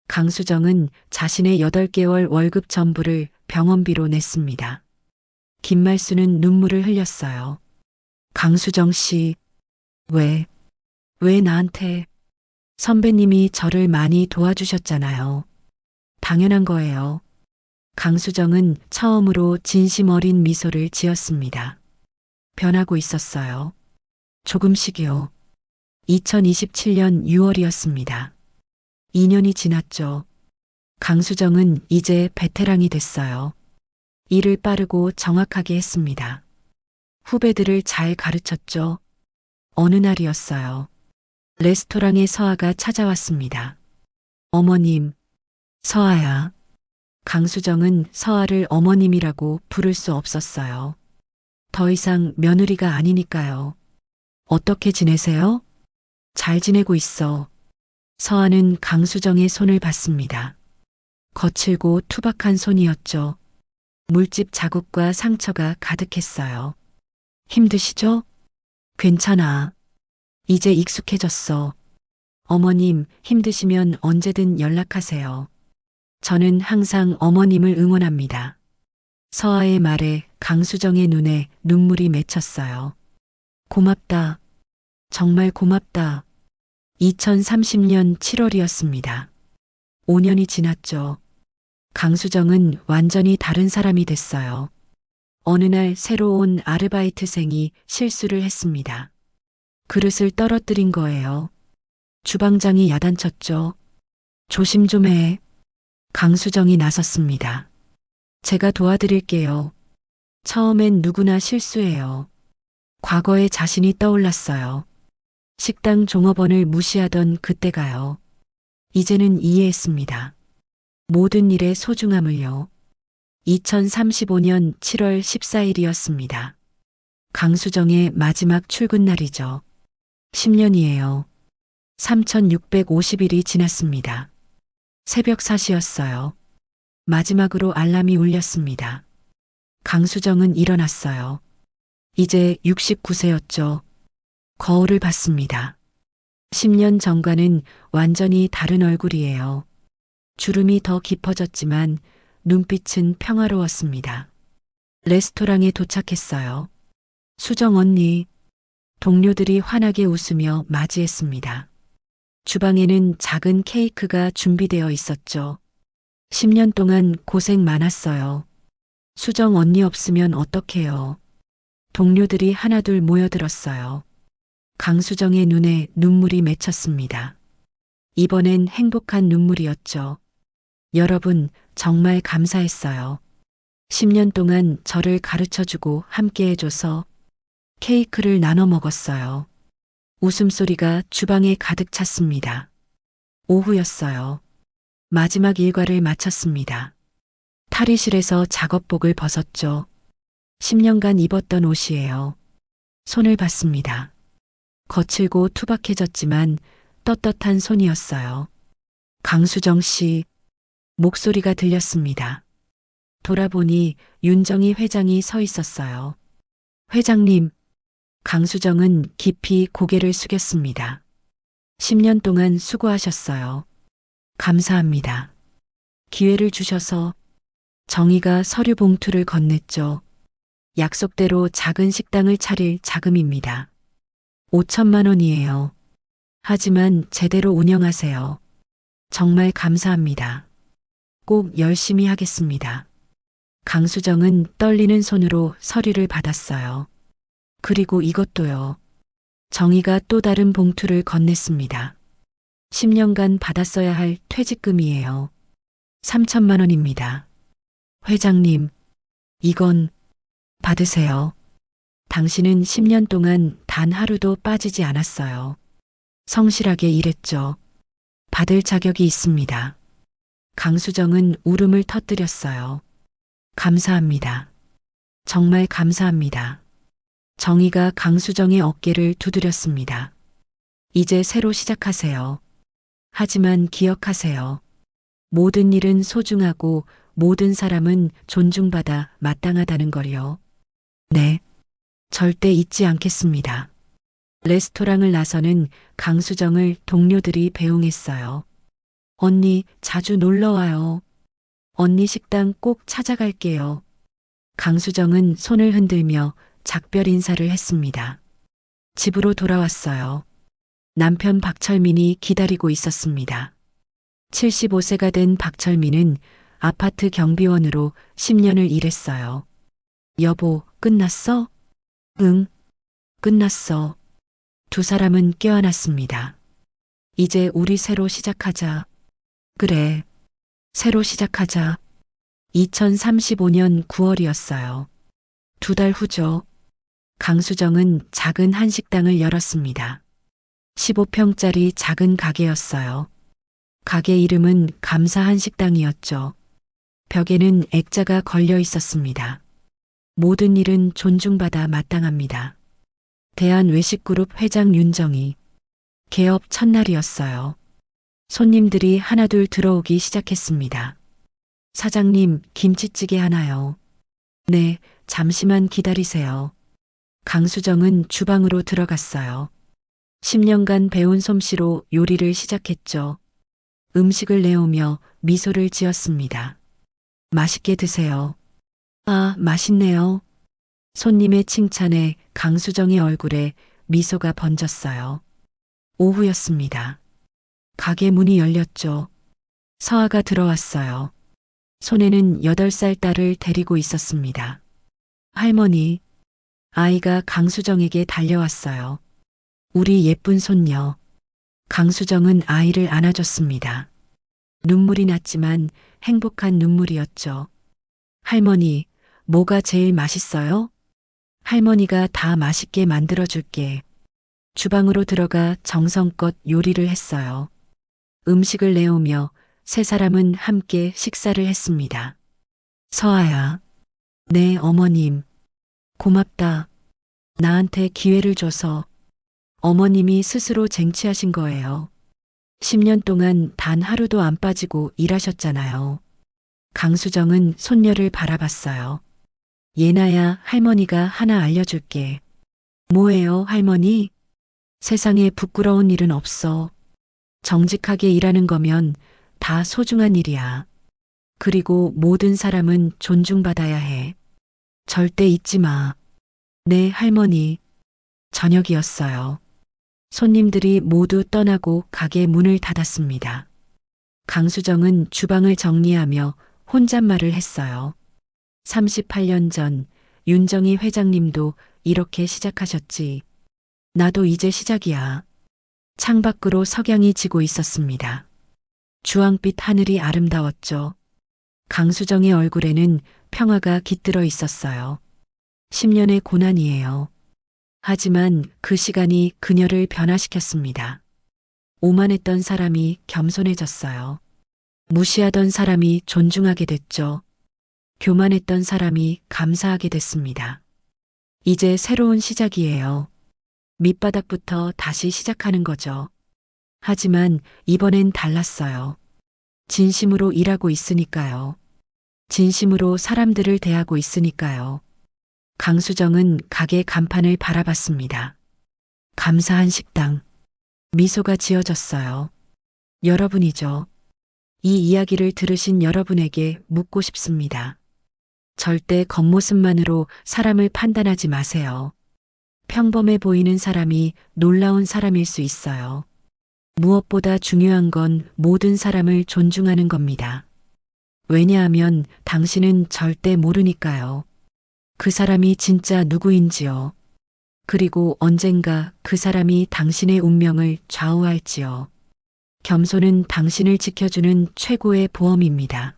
Speaker 2: 강수정은 자신의 8개월 월급 전부를 병원비로 냈습니다. 김말수는 눈물을 흘렸어요. 강수정 씨, 왜 나한테? 선배님이 저를 많이 도와주셨잖아요. 당연한 거예요. 강수정은 처음으로 진심 어린 미소를 지었습니다. 변하고 있었어요. 조금씩이요. 2027년 6월이었습니다. 2년이 지났죠. 강수정은 이제 베테랑이 됐어요. 일을 빠르고 정확하게 했습니다. 후배들을 잘 가르쳤죠. 어느 날이었어요. 레스토랑에 서아가 찾아왔습니다. 어머님, 서아야. 강수정은 서아를 어머님이라고 부를 수 없었어요. 더 이상 며느리가 아니니까요. 어떻게 지내세요? 잘 지내고 있어. 서아는 강수정의 손을 받습니다. 거칠고 투박한 손이었죠. 물집 자국과 상처가 가득했어요. 힘드시죠? 괜찮아. 이제 익숙해졌어. 어머님, 힘드시면 언제든 연락하세요. 저는 항상 어머님을 응원합니다. 서아의 말에 강수정의 눈에 눈물이 맺혔어요. 고맙다. 정말 고맙다. 2030년 7월이었습니다. 5년이 지났죠. 강수정은 완전히 다른 사람이 됐어요. 어느 날 새로 온 아르바이트생이 실수를 했습니다. 그릇을 떨어뜨린 거예요. 주방장이 야단쳤죠. 조심 좀 해. 강수정이 나섰습니다. 제가 도와드릴게요. 처음엔 누구나 실수해요. 과거의 자신이 떠올랐어요. 식당 종업원을 무시하던 그때가요. 이제는 이해했습니다. 모든 일의 소중함을요. 2035년 7월 14일이었습니다. 강수정의 마지막 출근 날이죠. 10년이에요. 3650일이 지났습니다. 새벽 4시였어요. 마지막으로 알람이 울렸습니다. 강수정은 일어났어요. 이제 69세였죠. 거울을 봤습니다. 10년 전과는 완전히 다른 얼굴이에요. 주름이 더 깊어졌지만 눈빛은 평화로웠습니다. 레스토랑에 도착했어요. 수정 언니, 동료들이 환하게 웃으며 맞이했습니다. 주방에는 작은 케이크가 준비되어 있었죠. 10년 동안 고생 많았어요. 수정 언니 없으면 어떡해요. 동료들이 하나둘 모여들었어요. 강수정의 눈에 눈물이 맺혔습니다. 이번엔 행복한 눈물이었죠. 여러분, 정말 감사했어요. 10년 동안 저를 가르쳐주고 함께해줘서 케이크를 나눠 먹었어요. 웃음소리가 주방에 가득 찼습니다. 오후였어요. 마지막 일과를 마쳤습니다. 탈의실에서 작업복을 벗었죠. 10년간 입었던 옷이에요. 손을 봤습니다. 거칠고 투박해졌지만 떳떳한 손이었어요. 강수정 씨, 목소리가 들렸습니다. 돌아보니 윤정희 회장이 서 있었어요. 회장님, 강수정은 깊이 고개를 숙였습니다. 10년 동안 수고하셨어요. 감사합니다. 기회를 주셔서. 정희가 서류 봉투를 건넸죠. 약속대로 작은 식당을 차릴 자금입니다. 5천만 원이에요. 하지만 제대로 운영하세요. 정말 감사합니다. 꼭 열심히 하겠습니다. 강수정은 떨리는 손으로 서류를 받았어요. 그리고 이것도요. 정희가 또 다른 봉투를 건넸습니다. 10년간 받았어야 할 퇴직금이에요. 3천만 원입니다. 회장님, 이건 받으세요. 당신은 10년 동안 단 하루도 빠지지 않았어요. 성실하게 일했죠. 받을 자격이 있습니다. 강수정은 울음을 터뜨렸어요. 감사합니다. 정말 감사합니다. 정희가 강수정의 어깨를 두드렸습니다. 이제 새로 시작하세요. 하지만 기억하세요. 모든 일은 소중하고 모든 사람은 존중받아 마땅하다는 걸요. 네, 절대 잊지 않겠습니다. 레스토랑을 나서는 강수정을 동료들이 배웅했어요. 언니, 자주 놀러 와요. 언니 식당 꼭 찾아갈게요. 강수정은 손을 흔들며 작별 인사를 했습니다. 집으로 돌아왔어요. 남편 박철민이 기다리고 있었습니다. 75세가 된 박철민은 아파트 경비원으로 10년을 일했어요. 여보, 끝났어? 응, 끝났어. 두 사람은 껴안았습니다. 이제 우리 새로 시작하자. 그래, 새로 시작하자. 2035년 9월이었어요. 2달 후죠. 강수정은 작은 한식당을 열었습니다. 15평짜리 작은 가게였어요. 가게 이름은 감사한식당이었죠. 벽에는 액자가 걸려 있었습니다. 모든 일은 존중받아 마땅합니다. 대한외식그룹 회장 윤정희. 개업 첫날이었어요. 손님들이 하나둘 들어오기 시작했습니다. 사장님, 김치찌개 하나요. 네, 잠시만 기다리세요. 강수정은 주방으로 들어갔어요. 10년간 배운 솜씨로 요리를 시작했죠. 음식을 내오며 미소를 지었습니다. 맛있게 드세요. 아, 맛있네요. 손님의 칭찬에 강수정의 얼굴에 미소가 번졌어요. 오후였습니다. 가게 문이 열렸죠. 서아가 들어왔어요. 손에는 8살 딸을 데리고 있었습니다. 할머니, 아이가 강수정에게 달려왔어요. 우리 예쁜 손녀. 강수정은 아이를 안아줬습니다. 눈물이 났지만 행복한 눈물이었죠. 할머니, 뭐가 제일 맛있어요? 할머니가 다 맛있게 만들어줄게. 주방으로 들어가 정성껏 요리를 했어요. 음식을 내오며 세 사람은 함께 식사를 했습니다. 서아야. 네, 어머님. 고맙다. 나한테 기회를 줘서. 어머님이 스스로 쟁취하신 거예요. 10년 동안 단 하루도 안 빠지고 일하셨잖아요. 강수정은 손녀를 바라봤어요. 예나야, 할머니가 하나 알려줄게. 뭐예요, 할머니? 세상에 부끄러운 일은 없어. 정직하게 일하는 거면 다 소중한 일이야. 그리고 모든 사람은 존중받아야 해. 절대 잊지 마. 네, 할머니. 저녁이었어요. 손님들이 모두 떠나고 가게 문을 닫았습니다. 강수정은 주방을 정리하며 혼잣말을 했어요. 38년 전 윤정희 회장님도 이렇게 시작하셨지. 나도 이제 시작이야. 창밖으로 석양이 지고 있었습니다. 주황빛 하늘이 아름다웠죠. 강수정의 얼굴에는 평화가 깃들어 있었어요. 10년의 고난이에요. 하지만 그 시간이 그녀를 변화시켰습니다. 오만했던 사람이 겸손해졌어요. 무시하던 사람이 존중하게 됐죠. 교만했던 사람이 감사하게 됐습니다. 이제 새로운 시작이에요. 밑바닥부터 다시 시작하는 거죠. 하지만 이번엔 달랐어요. 진심으로 일하고 있으니까요. 진심으로 사람들을 대하고 있으니까요. 강수정은 가게 간판을 바라봤습니다. 감사한 식당. 미소가 지어졌어요. 여러분이죠. 이 이야기를 들으신 여러분에게 묻고 싶습니다. 절대 겉모습만으로 사람을 판단하지 마세요. 평범해 보이는 사람이 놀라운 사람일 수 있어요. 무엇보다 중요한 건 모든 사람을 존중하는 겁니다. 왜냐하면 당신은 절대 모르니까요. 그 사람이 진짜 누구인지요. 그리고 언젠가 그 사람이 당신의 운명을 좌우할지요. 겸손은 당신을 지켜주는 최고의 보험입니다.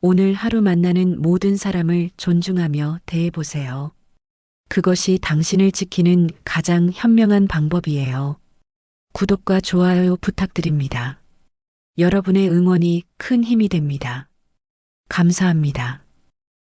Speaker 2: 오늘 하루 만나는 모든 사람을 존중하며 대해보세요. 그것이 당신을 지키는 가장 현명한 방법이에요. 구독과 좋아요 부탁드립니다. 여러분의 응원이 큰 힘이 됩니다. 감사합니다.